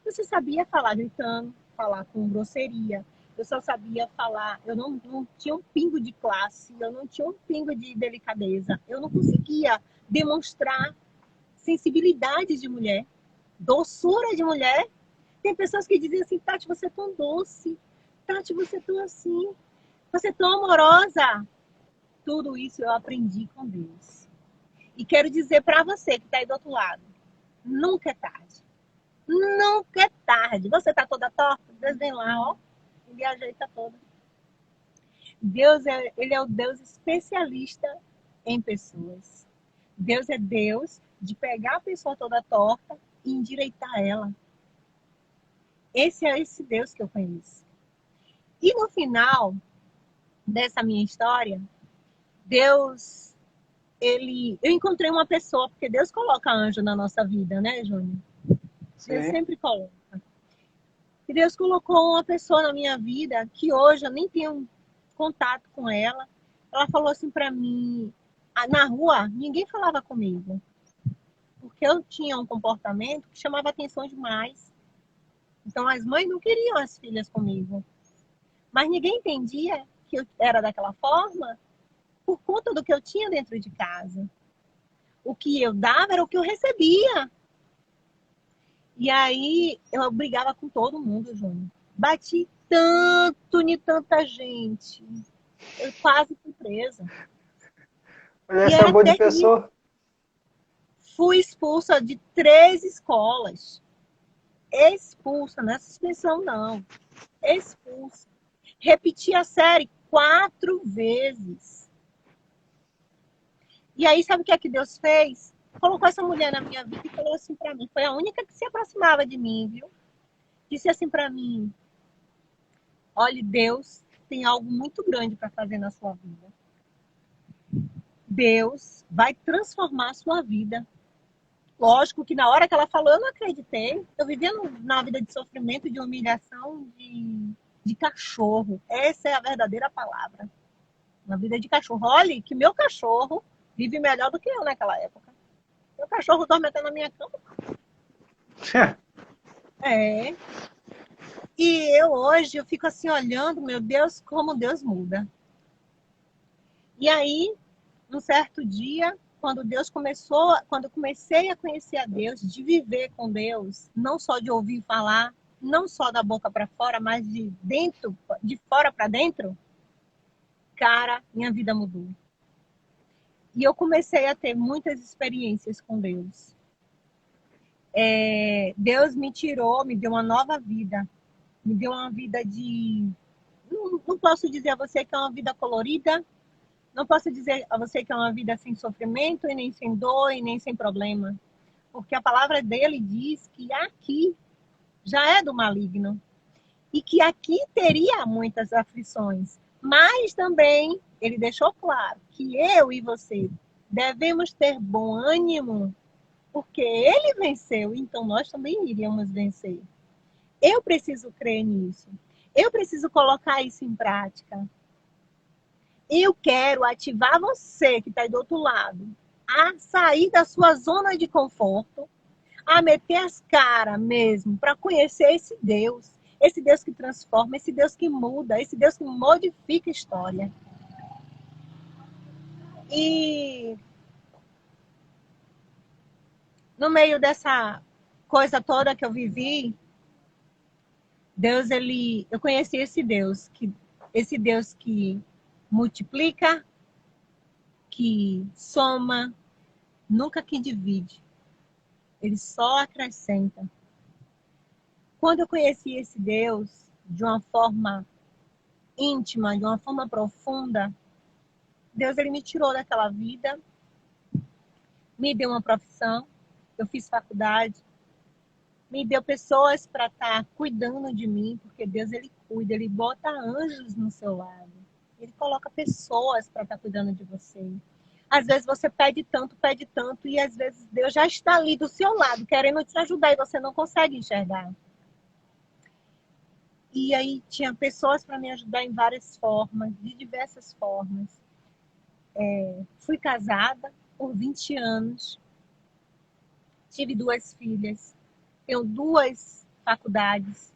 Eu só sabia falar gritando, falar com grosseria. Eu só sabia falar, eu não tinha um pingo de classe, eu não tinha um pingo de delicadeza. Eu não conseguia demonstrar sensibilidade de mulher, doçura de mulher. Tem pessoas que dizem assim, Tati, você é tão doce. Tati, você é tão assim. Você é tão amorosa. Tudo isso eu aprendi com Deus. E quero dizer para você que está aí do outro lado, nunca é tarde. Nunca é tarde. Você está toda torta? Deus vem lá, ó, e lhe ajeita toda. Ele é o Deus especialista em pessoas. Deus é Deus de pegar a pessoa toda torta e endireitar ela. Esse é esse Deus que eu conheço. E no final dessa minha história, Deus, eu encontrei uma pessoa, porque Deus coloca anjo na nossa vida, né, Júnior? Deus sempre coloca. E Deus colocou uma pessoa na minha vida que hoje eu nem tenho contato com ela. Ela falou assim para mim, na rua, ninguém falava comigo. Porque eu tinha um comportamento que chamava atenção demais. Então as mães não queriam as filhas comigo. Mas ninguém entendia que eu era daquela forma por conta do que eu tinha dentro de casa. O que eu dava era o que eu recebia. E aí eu brigava com todo mundo, Júnior. Bati tanto em tanta gente. Eu quase fui presa. Olha essa boa de pessoa. Fui expulsa de 3 escolas. Expulsa, não é suspensão não. Expulsa. Repeti a série 4 vezes. E aí, sabe o que é que Deus fez? Colocou essa mulher na minha vida e falou assim pra mim. Foi a única que se aproximava de mim, viu? Disse assim pra mim: olha, Deus tem algo muito grande para fazer na sua vida. Deus vai transformar a sua vida. Lógico que na hora que ela falou, eu não acreditei. Eu vivia na vida de sofrimento, de humilhação, de cachorro. Essa é a verdadeira palavra. Na vida de cachorro. Olha que meu cachorro vive melhor do que eu naquela época. Meu cachorro dorme até na minha cama. É. E hoje eu fico assim olhando, meu Deus, como Deus muda. E aí, um certo dia, quando eu comecei a conhecer a Deus, de viver com Deus, não só de ouvir falar, não só da boca para fora, mas de fora para dentro, cara, minha vida mudou. E eu comecei a ter muitas experiências com Deus. Deus me tirou, me deu uma nova vida. Me deu uma vida de... Não posso dizer a você que é uma vida colorida, não posso dizer a você que é uma vida sem sofrimento, e nem sem dor, e nem sem problema. Porque a palavra dele diz que aqui já é do maligno. E que aqui teria muitas aflições. Mas também ele deixou claro que eu e você devemos ter bom ânimo, porque ele venceu, então nós também iríamos vencer. Eu preciso crer nisso. Eu preciso colocar isso em prática. Eu quero ativar você que está aí do outro lado a sair da sua zona de conforto, a meter as caras mesmo para conhecer esse Deus que transforma, esse Deus que muda, esse Deus que modifica a história. E no meio dessa coisa toda que eu vivi, eu conheci esse Deus que multiplica, que soma, nunca que divide. Ele só acrescenta. Quando eu conheci esse Deus de uma forma íntima, de uma forma profunda, Deus ele me tirou daquela vida, me deu uma profissão, eu fiz faculdade, me deu pessoas para estar cuidando de mim, porque Deus, ele cuida, ele bota anjos no seu lado. Ele coloca pessoas para estar cuidando de você. Às vezes você pede tanto, e às vezes Deus já está ali do seu lado, querendo te ajudar, e você não consegue enxergar. E aí tinha pessoas para me ajudar em várias formas, de diversas formas. Fui casada por 20 anos, tive 2 filhas, tenho 2 faculdades,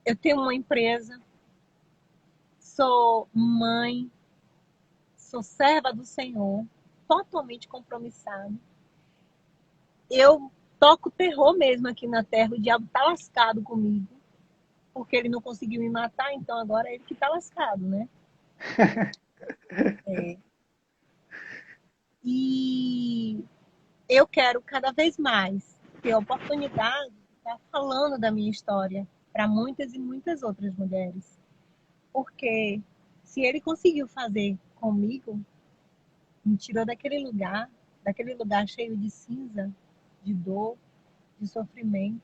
eu tenho uma empresa, sou mãe, sou serva do Senhor, totalmente compromissada. Eu toco terror mesmo aqui na terra, o diabo tá lascado comigo, porque ele não conseguiu me matar, então agora é ele que tá lascado, né? É. E eu quero cada vez mais ter a oportunidade de estar falando da minha história para muitas e muitas outras mulheres. Porque se ele conseguiu fazer comigo, me tirou daquele lugar cheio de cinza, de dor, de sofrimento,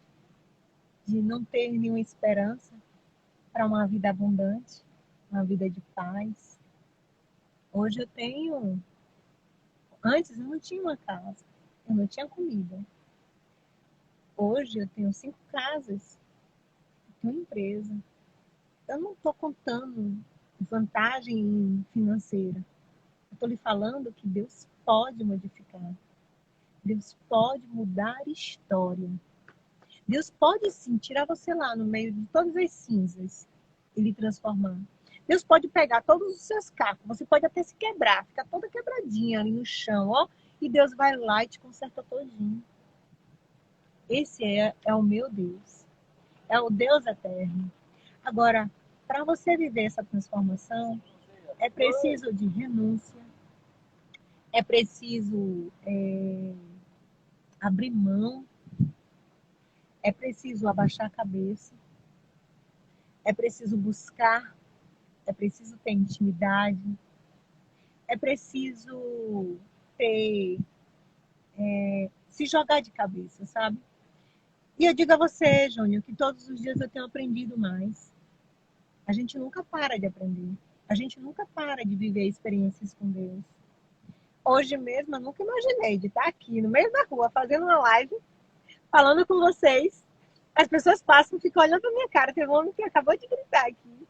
de não ter nenhuma esperança para uma vida abundante, uma vida de paz. Hoje eu tenho. Antes eu não tinha uma casa, eu não tinha comida. Hoje eu tenho 5 casas, eu tenho uma empresa. Eu não estou contando vantagem financeira. Eu estou lhe falando que Deus pode modificar. Deus pode mudar a história. Deus pode sim tirar você lá no meio de todas as cinzas e lhe transformar. Deus pode pegar todos os seus cacos. Você pode até se quebrar, ficar toda quebradinha ali no chão, ó. E Deus vai lá e te conserta todinho. Esse é o meu Deus. É o Deus eterno. Agora, para você viver essa transformação, é preciso de renúncia, é preciso abrir mão, é preciso abaixar a cabeça, é preciso buscar, é preciso ter intimidade, é preciso ter, se jogar de cabeça, sabe? E eu digo a você, Júnior, que todos os dias eu tenho aprendido mais. A gente nunca para de aprender. A gente nunca para de viver experiências com Deus. Hoje mesmo eu nunca imaginei de estar aqui no meio da rua fazendo uma live, falando com vocês. As pessoas passam e ficam olhando pra minha cara. Tem um homem que acabou de gritar aqui.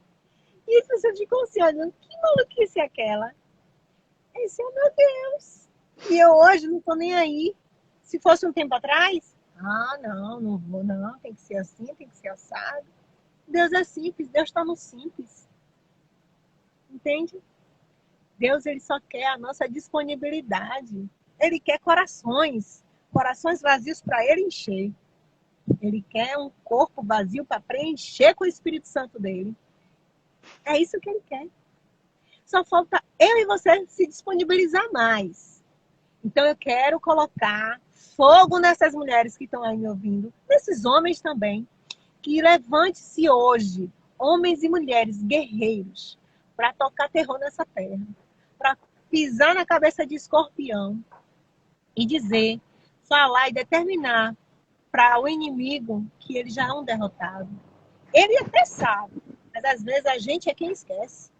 E as pessoas ficam assim olhando. Que maluquice é aquela? Esse é o meu Deus. E eu hoje não tô nem aí. Se fosse um tempo atrás, não, não vou, não. Tem que ser assim, tem que ser assado. Deus é simples, Deus está no simples. Entende? Deus, ele só quer a nossa disponibilidade. Ele quer corações. Corações vazios para ele encher. Ele quer um corpo vazio para preencher com o Espírito Santo dele. É isso que ele quer. Só falta eu e você se disponibilizar mais. Então eu quero colocar fogo nessas mulheres que estão aí me ouvindo, nesses homens também, que levante-se hoje, homens e mulheres guerreiros, para tocar terror nessa terra, para pisar na cabeça de escorpião e dizer, falar e determinar para o inimigo que ele já é um derrotado. Ele até sabe, mas às vezes a gente é quem esquece.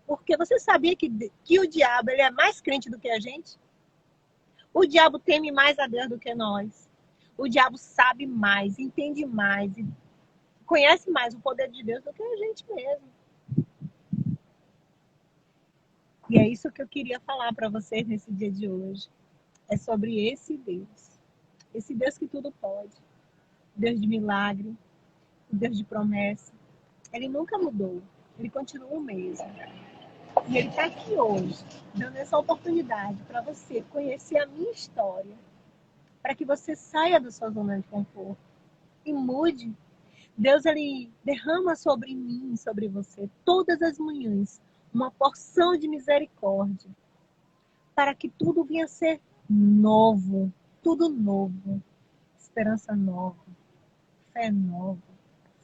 Porque você sabia que o diabo ele é mais crente do que a gente? O diabo teme mais a Deus do que nós. O diabo sabe mais, entende mais, e conhece mais o poder de Deus do que a gente mesmo. E é isso que eu queria falar para vocês nesse dia de hoje. É sobre esse Deus. Esse Deus que tudo pode. Deus de milagre, Deus de promessa. Ele nunca mudou. Ele continua o mesmo. E ele está aqui hoje, dando essa oportunidade para você conhecer a minha história, para que você saia da sua zona de conforto e mude. Deus, ele derrama sobre mim, sobre você, todas as manhãs, uma porção de misericórdia, para que tudo venha a ser novo, tudo novo, esperança nova, fé nova,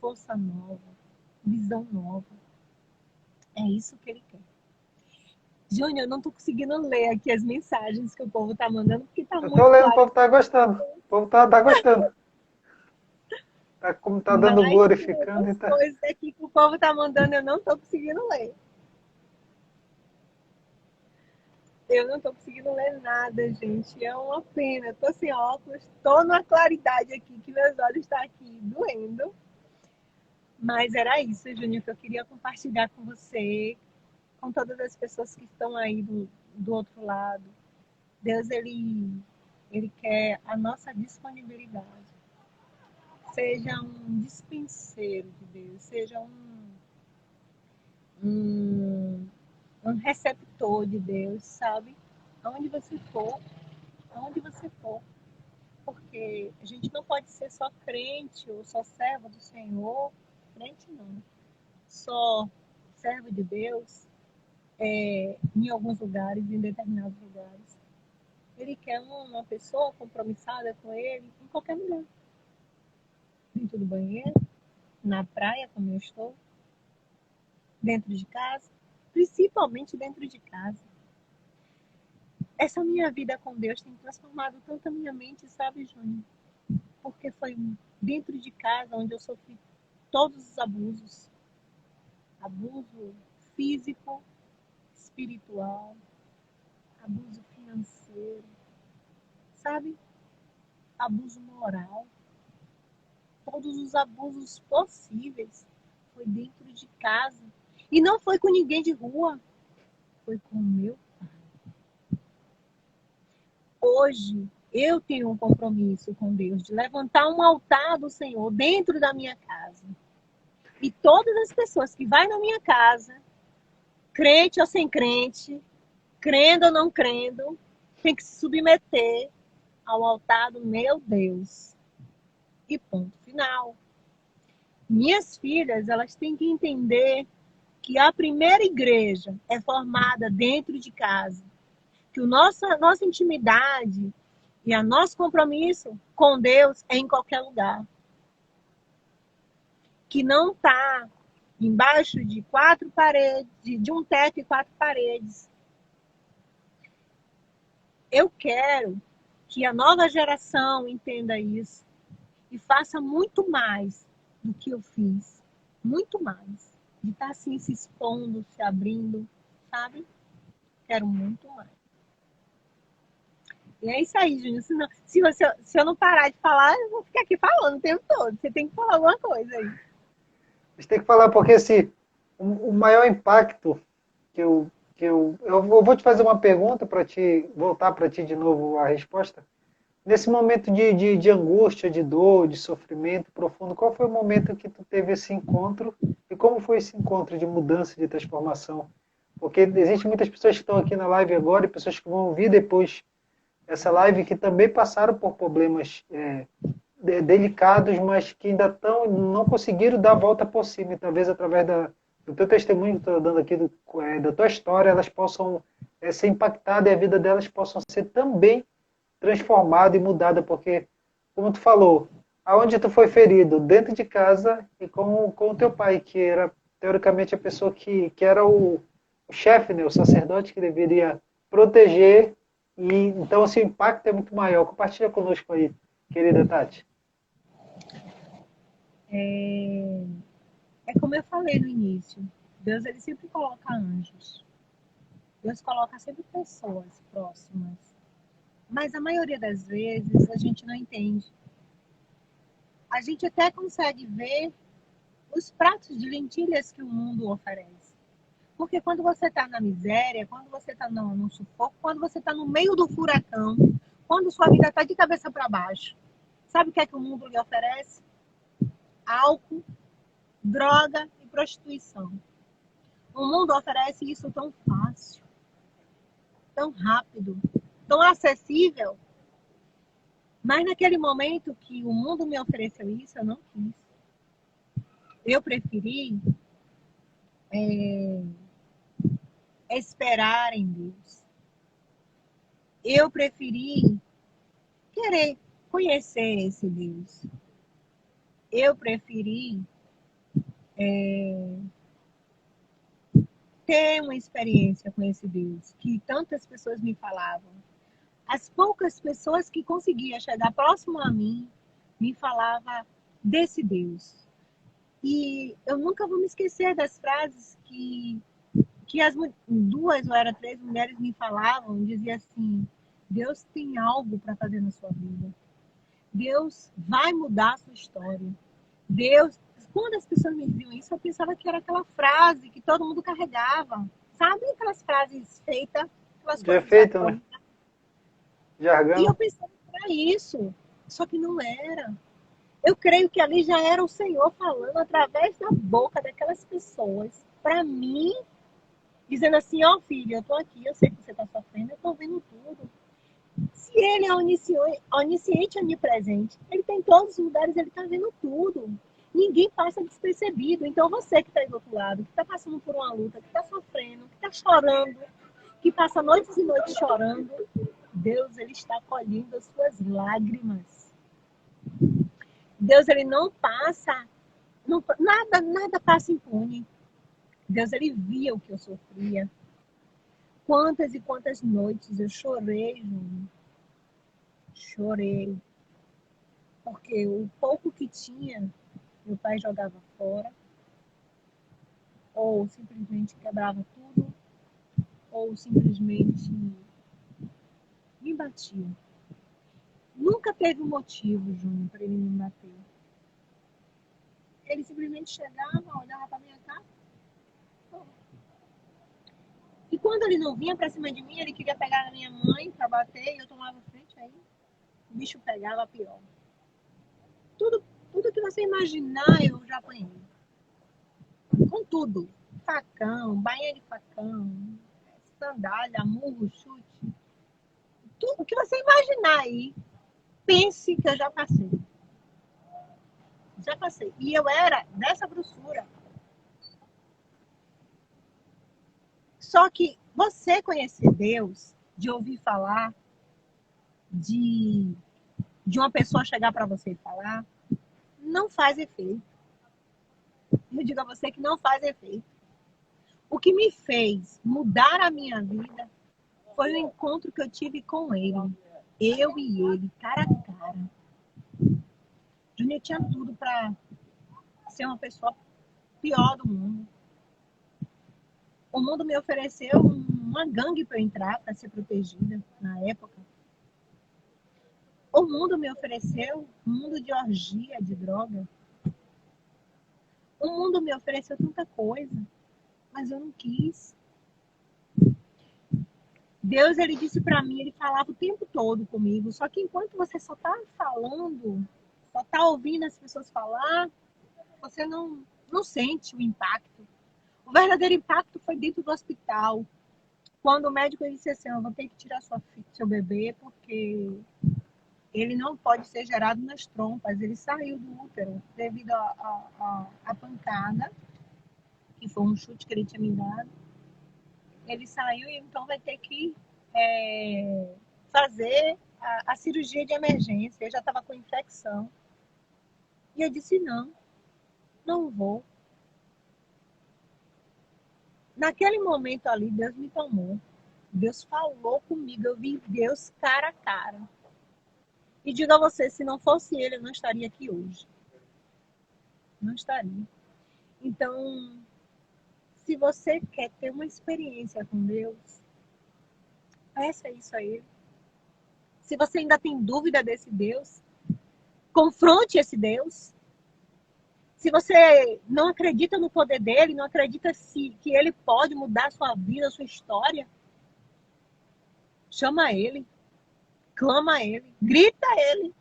força nova, visão nova. É isso que ele quer. Júnior, eu não tô conseguindo ler aqui as mensagens que o povo tá mandando, porque tá Eu tô muito lendo, o claro. povo tá gostando. O povo tá gostando. Tá, como tá dando Mas glorificando e as tá. coisas aqui que o povo tá mandando, eu não tô conseguindo ler. Eu não tô conseguindo ler nada, gente. É uma pena. Eu tô sem óculos, tô numa claridade aqui, que meus olhos estão aqui doendo. Mas era isso, Júnior, que eu queria compartilhar com você, com todas as pessoas que estão aí do outro lado. Deus, ele quer a nossa disponibilidade. Seja um dispenseiro de Deus, seja um, um receptor de Deus, sabe? Aonde você for, aonde você for. Porque a gente não pode ser só crente ou só servo do Senhor, crente não, só servo de Deus em alguns lugares, em determinados lugares. Ele quer uma pessoa compromissada com ele em qualquer lugar. Dentro do banheiro, na praia, como eu estou, dentro de casa, principalmente dentro de casa. Essa minha vida com Deus tem transformado tanto a minha mente, sabe, Júnior? Porque foi dentro de casa onde eu sofri todos os abusos. Abuso físico, espiritual, abuso financeiro, sabe? Abuso moral. Todos os abusos possíveis foi dentro de casa. E não foi com ninguém de rua, foi com o meu pai. Hoje, eu tenho um compromisso com Deus de levantar um altar do Senhor dentro da minha casa. E todas as pessoas que vão na minha casa, crente ou sem crente, crendo ou não crendo, tem que se submeter ao altar do meu Deus. E ponto final. Minhas filhas, elas têm que entender que a primeira igreja é formada dentro de casa. Que a nossa intimidade e o nosso compromisso com Deus é em qualquer lugar. Que não está embaixo de quatro paredes, de um teto e quatro paredes. Eu quero que a nova geração entenda isso e faça muito mais do que eu fiz. Muito mais. De estar assim se expondo, se abrindo, sabe? Quero muito mais. E é isso aí, Júnior. Se eu não parar de falar, eu vou ficar aqui falando o tempo todo. Você tem que falar alguma coisa aí. A gente tem que falar porque o maior impacto eu vou te fazer uma pergunta para te voltar para ti de novo a resposta. Nesse momento de angústia, de dor, de sofrimento profundo, qual foi o momento que tu teve esse encontro e como foi esse encontro de mudança, de transformação? Porque existem muitas pessoas que estão aqui na live agora e pessoas que vão ouvir depois essa live que também passaram por problemas delicados, mas que ainda não conseguiram dar a volta por cima. E talvez através do teu testemunho que estou dando aqui, da tua história, elas possam ser impactadas e a vida delas possam ser também transformada e mudada, porque, como tu falou, aonde tu foi ferido? Dentro de casa e com o teu pai, que era, teoricamente, a pessoa que era o chefe, né, o sacerdote que deveria proteger, e então, assim, o impacto é muito maior. Compartilha conosco aí, querida Tati. É como eu falei no início. Deus, ele sempre coloca anjos. Deus coloca sempre pessoas próximas. Mas a maioria das vezes a gente não entende. A gente até consegue ver os pratos de lentilhas que o mundo oferece. Porque quando você está na miséria, quando você está no sufoco, quando você está no meio do furacão, quando sua vida está de cabeça para baixo, sabe o que é que o mundo lhe oferece? Álcool, droga e prostituição. O mundo oferece isso tão fácil, tão rápido, tão acessível. Mas naquele momento que o mundo me ofereceu isso, eu não quis. Eu preferi esperar em Deus. Eu preferi querer conhecer esse Deus. Eu preferi ter uma experiência com esse Deus que tantas pessoas me falavam. As poucas pessoas que conseguiam chegar próximo a mim me falavam desse Deus. E eu nunca vou me esquecer das frases que as duas ou era três mulheres me falavam, dizia assim: Deus tem algo para fazer na sua vida. Deus vai mudar a sua história. Deus, quando as pessoas me diziam isso, eu pensava que era aquela frase que todo mundo carregava. Sabe aquelas frases feitas, aquelas Já é coisas feito, né? jargão? E eu Jargão. pensava que era isso, só que não era. Eu creio que ali já era o Senhor falando através da boca daquelas pessoas para mim, dizendo assim: ó, filho, eu tô aqui, eu sei que você tá sofrendo, eu tô vendo tudo. Se ele é onisciente, onipresente, ele tem todos os lugares, ele tá vendo tudo. Ninguém passa despercebido. Então você que tá aí do outro lado, que tá passando por uma luta, que tá sofrendo, que tá chorando, que passa noites e noites chorando, Deus, ele está colhendo as suas lágrimas. Deus, ele não passa, não, nada passa impune. Deus, ele via o que eu sofria. Quantas e quantas noites eu chorei, Júnior. Chorei. Porque o pouco que tinha, meu pai jogava fora. Ou simplesmente quebrava tudo. Ou simplesmente me batia. Nunca teve um motivo, Júnior, para ele me bater. Ele simplesmente chegava, olhava para minha cara. E quando ele não vinha para cima de mim, ele queria pegar na minha mãe para bater e eu tomava frente, aí o bicho pegava pior. Tudo, tudo que você imaginar, eu já apanhei. Com tudo. Facão, bainha de facão, sandália, murro, chute. Tudo que você imaginar aí, pense que eu já passei. Já passei. E eu era dessa grossura. Só que você conhecer Deus, de ouvir falar, de, de uma pessoa chegar para você e falar, não faz efeito. Eu digo a você que não faz efeito. O que me fez mudar a minha vida foi o encontro que eu tive com ele. Eu e ele, cara a cara. Júnior tinha tudo para ser uma pessoa pior do mundo. O mundo me ofereceu uma gangue para eu entrar, para ser protegida na época. O mundo me ofereceu um mundo de orgia, de droga. O mundo me ofereceu tanta coisa, mas eu não quis. Deus, ele disse para mim, ele falava o tempo todo comigo, só que enquanto você só tá falando, só tá ouvindo as pessoas falar, você não sente o impacto. O verdadeiro impacto foi dentro do hospital, quando o médico disse assim: eu vou ter que tirar seu bebê porque ele não pode ser gerado nas trompas. Ele saiu do útero devido à pancada, que foi um chute que ele tinha me dado. Ele saiu e então vai ter que fazer a cirurgia de emergência. Eu já estava com infecção. E eu disse: não vou. Naquele momento ali, Deus me tomou. Deus falou comigo. Eu vi Deus cara a cara. E digo a você, se não fosse ele, eu não estaria aqui hoje. Não estaria. Então, se você quer ter uma experiência com Deus, peça isso a ele. Se você ainda tem dúvida desse Deus, confronte esse Deus. Se você não acredita no poder dele, não acredita que ele pode mudar a sua vida, a sua história, chama ele, clama ele, grita ele.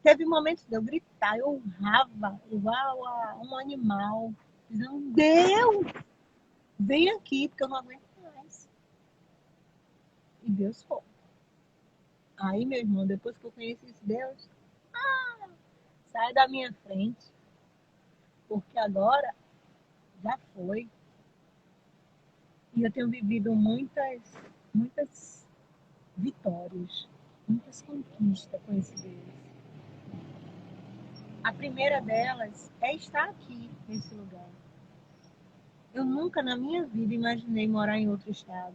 Teve momentos de eu gritar, eu urrava, igual a um animal, dizendo: Deus, vem aqui, porque eu não aguento mais. E Deus foi. Aí, meu irmão, depois que eu conheci esse Deus, sai da minha frente, porque agora já foi. E eu tenho vivido muitas vitórias, muitas conquistas com esse Deus. A primeira delas é estar aqui, nesse lugar. Eu nunca na minha vida imaginei morar em outro estado,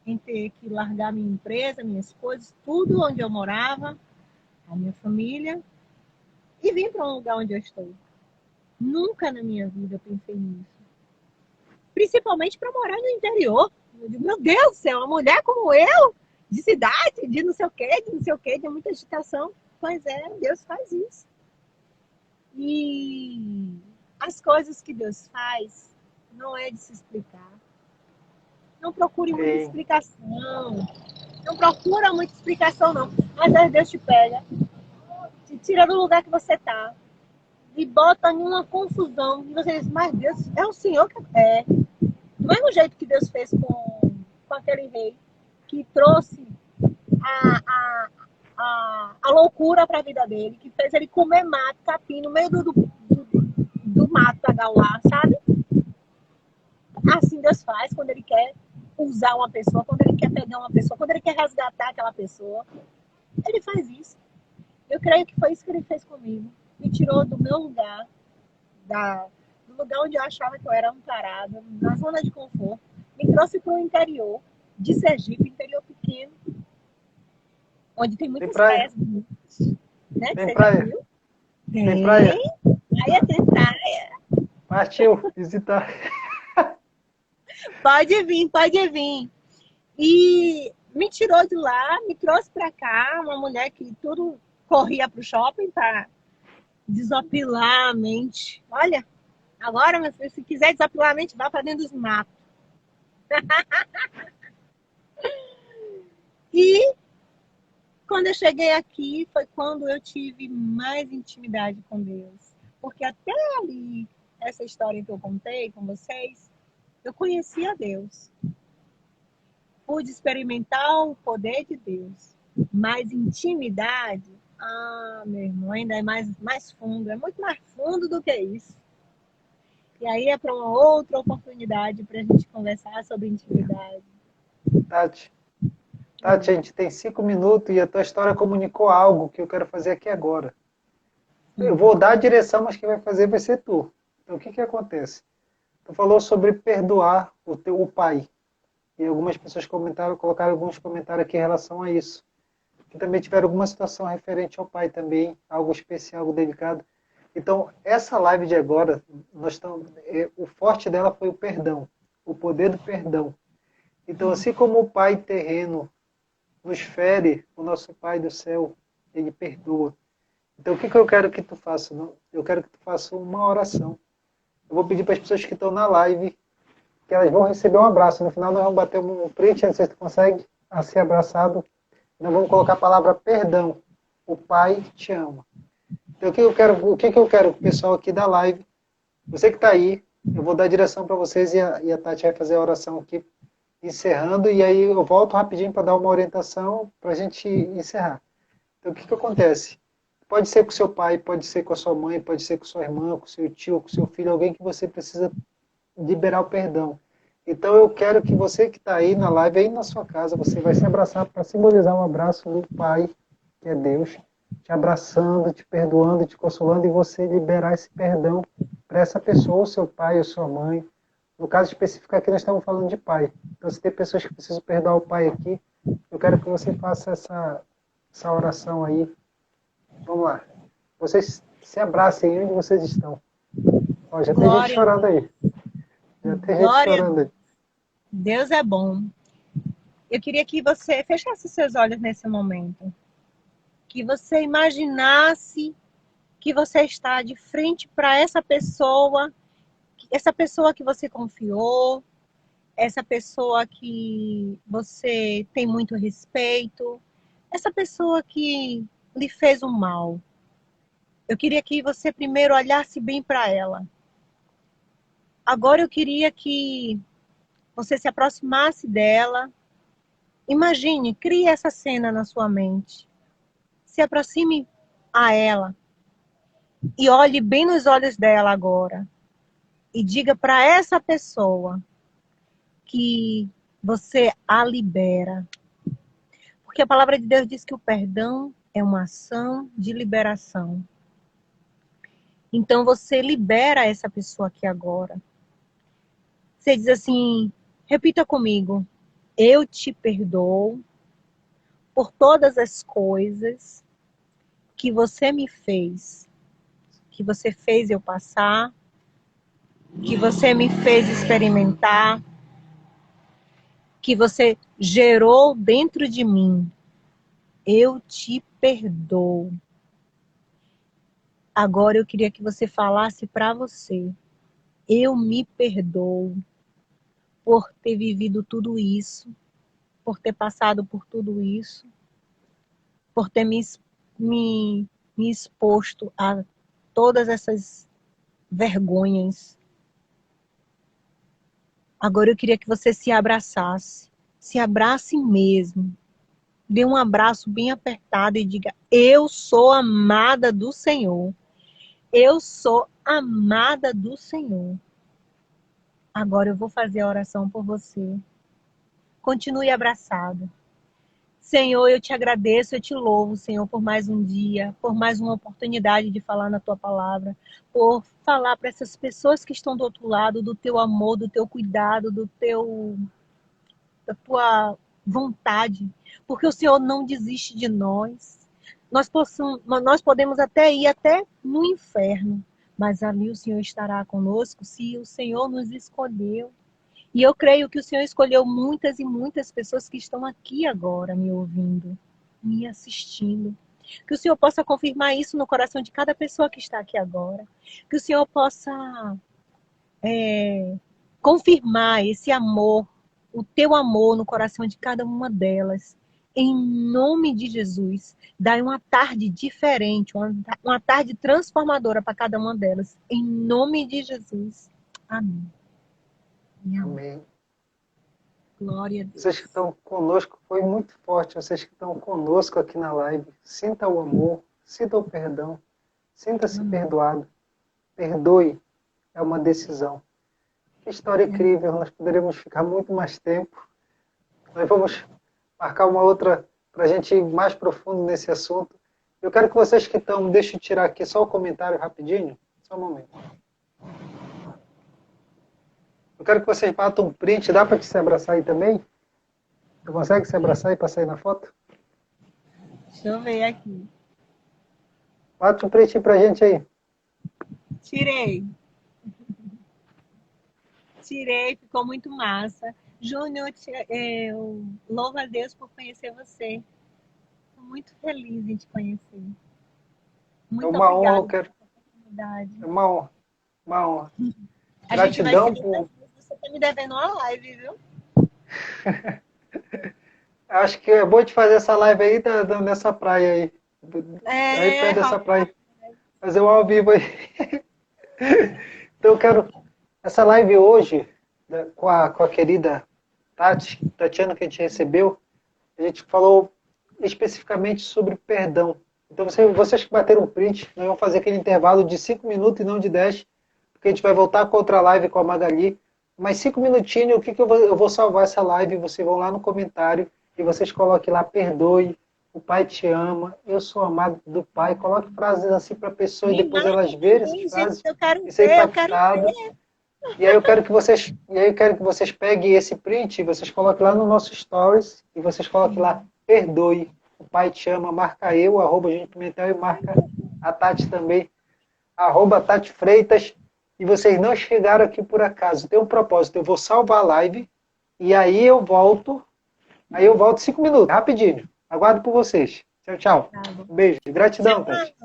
em ter que largar minha empresa, minhas coisas, tudo onde eu morava, a minha família, e vir para um lugar onde eu estou. Nunca na minha vida eu pensei nisso. Principalmente para morar no interior. Eu digo, meu Deus do céu, uma mulher como eu, de cidade, de não sei o quê, de não sei o quê, de muita agitação. Pois é, Deus faz isso. E as coisas que Deus faz não é de se explicar. Não procure muita Sim. explicação. Não procura muita explicação, não. Às vezes Deus te pega, te tira do lugar que você está e bota em uma confusão. E você diz, mas Deus, é o Senhor que é. Do mesmo jeito que Deus fez com aquele rei, que trouxe a, a, a loucura para a vida dele, que fez ele comer mato, capim, no meio do mato da Gauá, sabe? Assim Deus faz quando ele quer usar uma pessoa, quando ele quer pegar uma pessoa, quando ele quer resgatar aquela pessoa. Ele faz isso. Eu creio que foi isso que ele fez comigo. Me tirou do meu lugar, do lugar onde eu achava que eu era amparada, na zona de conforto. Me trouxe para o interior de Sergipe, interior pequeno, onde tem Tem muitas praia? praias bonitas, né? Que Tem você já praia? viu? Tem Tem. praia? Praia tem praia. Partiu visitar. Pode vir, pode vir. E me tirou de lá, me trouxe para cá, uma mulher que tudo corria para o shopping para desopilar a mente. Olha, agora, meu filho, se quiser desopilar a mente, vá para dentro dos matos. E quando eu cheguei aqui, foi quando eu tive mais intimidade com Deus. Porque até ali, essa história que eu contei com vocês, eu conhecia Deus. Pude experimentar o poder de Deus. Mas intimidade, meu irmão, ainda é mais fundo. É muito mais fundo do que isso. E aí é para uma outra oportunidade para a gente conversar sobre intimidade. Tati, Tati, a gente tem 5 minutos e a tua história comunicou algo que eu quero fazer aqui agora. Eu vou dar a direção, mas quem vai fazer vai ser tu. Então, o que que acontece? Tu falou sobre perdoar o pai. E algumas pessoas comentaram, colocaram alguns comentários aqui em relação a isso. Que também tiveram alguma situação referente ao pai também, algo especial, algo delicado. Então, essa live de agora, o forte dela foi o perdão, o poder do perdão. Então, assim como o pai terreno nos fere, o nosso pai do céu, ele perdoa. Então, o que que eu quero que tu faça? Eu quero que tu faça uma oração. Eu vou pedir para as pessoas que estão na live que elas vão receber um abraço. No final, nós vamos bater um print, não sei se tu consegue, assim abraçado. Nós vamos colocar a palavra perdão. O Pai te ama. Então, o que eu quero, o pessoal aqui da live, você que está aí, eu vou dar a direção para vocês e a Tati vai fazer a oração aqui, encerrando, e aí eu volto rapidinho para dar uma orientação para a gente encerrar. Então, o que acontece? Pode ser com seu pai, pode ser com a sua mãe, pode ser com sua irmã, com seu tio, com seu filho, alguém que você precisa liberar o perdão. Então eu quero que você que está aí na live, aí na sua casa, você vai se abraçar para simbolizar um abraço do Pai, que é Deus, te abraçando, te perdoando, te consolando, e você liberar esse perdão para essa pessoa, o seu pai ou sua mãe. No caso específico aqui, nós estamos falando de pai. Então, se tem pessoas que precisam perdoar o pai aqui, eu quero que você faça essa oração aí. Vamos lá. Vocês se abracem onde vocês estão. Ó, já tem gente Glória, chorando aí. Já tem gente glória, chorando aí. Deus é bom. Eu queria que você fechasse seus olhos nesse momento. Que você imaginasse que você está de frente para essa pessoa que você confiou, essa pessoa que você tem muito respeito, essa pessoa que lhe fez um mal. Eu queria que você primeiro olhasse bem para ela. Agora eu queria que você se aproximasse dela. Imagine, crie essa cena na sua mente. Se aproxime a ela e olhe bem nos olhos dela agora. E diga para essa pessoa que você a libera. Porque a palavra de Deus diz que o perdão é uma ação de liberação. Então você libera essa pessoa aqui agora. Você diz assim, repita comigo. Eu te perdoo por todas as coisas que você me fez, que você fez eu passar, que você me fez experimentar, que você gerou dentro de mim. Eu te perdoo. Agora eu queria que você falasse para você. Eu me perdoo por ter vivido tudo isso, por ter passado por tudo isso, por ter me exposto a todas essas vergonhas. Agora eu queria que você se abraçasse. Se abrace mesmo. Dê um abraço bem apertado e diga: eu sou amada do Senhor. Eu sou amada do Senhor. Agora eu vou fazer a oração por você. Continue abraçado. Senhor, eu te agradeço, eu te louvo, Senhor, por mais um dia, por mais uma oportunidade de falar na tua palavra, por falar para essas pessoas que estão do outro lado, do teu amor, do teu cuidado, da tua vontade, porque o Senhor não desiste de nós. Nós podemos até ir até no inferno, mas ali o Senhor estará conosco se o Senhor nos escolheu. E eu creio que o Senhor escolheu muitas e muitas pessoas que estão aqui agora me ouvindo, me assistindo. Que o Senhor possa confirmar isso no coração de cada pessoa que está aqui agora. Que o Senhor possa confirmar esse amor, o teu amor no coração de cada uma delas. Em nome de Jesus, dai uma tarde diferente, uma tarde transformadora para cada uma delas. Em nome de Jesus. Amém. Amém. Glória a Deus. Vocês que estão conosco, foi muito forte. Vocês que estão conosco aqui na live, sinta o amor, sinta o perdão, sinta-se perdoado. Perdoe, é uma decisão. Que história incrível, nós poderíamos ficar muito mais tempo. Nós vamos marcar uma outra para a gente ir mais profundo nesse assunto. Eu quero que vocês que estão, deixa eu tirar aqui só o comentário rapidinho, só um momento. Eu quero que vocês batam um print, dá para te se abraçar aí também? Tu consegue se abraçar aí para sair na foto? Deixa eu ver aqui. Bate um print pra gente aí. Tirei. Tirei, ficou muito massa. Júnior, eu louvo a Deus por conhecer você. Estou muito feliz em te conhecer. Muito É uma honra, obrigada eu quero. pela oportunidade. É uma honra, uma honra. A gente vai Gratidão se por. Você está me devendo uma live, viu? Acho que é bom de fazer essa live aí nessa praia aí. Aí perto dessa praia. Fazer um ao vivo aí. Então eu quero. Essa live hoje, com a querida Tatiana, que a gente recebeu, a gente falou especificamente sobre perdão. Então vocês que bateram um print, nós vamos fazer aquele intervalo de 5 minutos e não de 10, porque a gente vai voltar com outra live com a Magali. Mas 5 minutinhos, eu vou salvar essa live, vocês vão lá no comentário e vocês coloquem lá, perdoe, o Pai te ama, eu sou amado do Pai. Coloque frases assim para a pessoa e depois elas verem essas frases e ser impactadas. E aí eu quero que vocês peguem esse print e vocês coloquem lá no nosso stories e vocês coloquem lá, perdoe, o Pai te ama, marca eu, @Júnior Pimentel, e marca a Tati também, @Tati Freitas. E vocês não chegaram aqui por acaso, tem um propósito, eu vou salvar a live e aí eu volto 5 minutos, rapidinho. Aguardo por vocês. Tchau, tchau. Um beijo. Gratidão, Tati.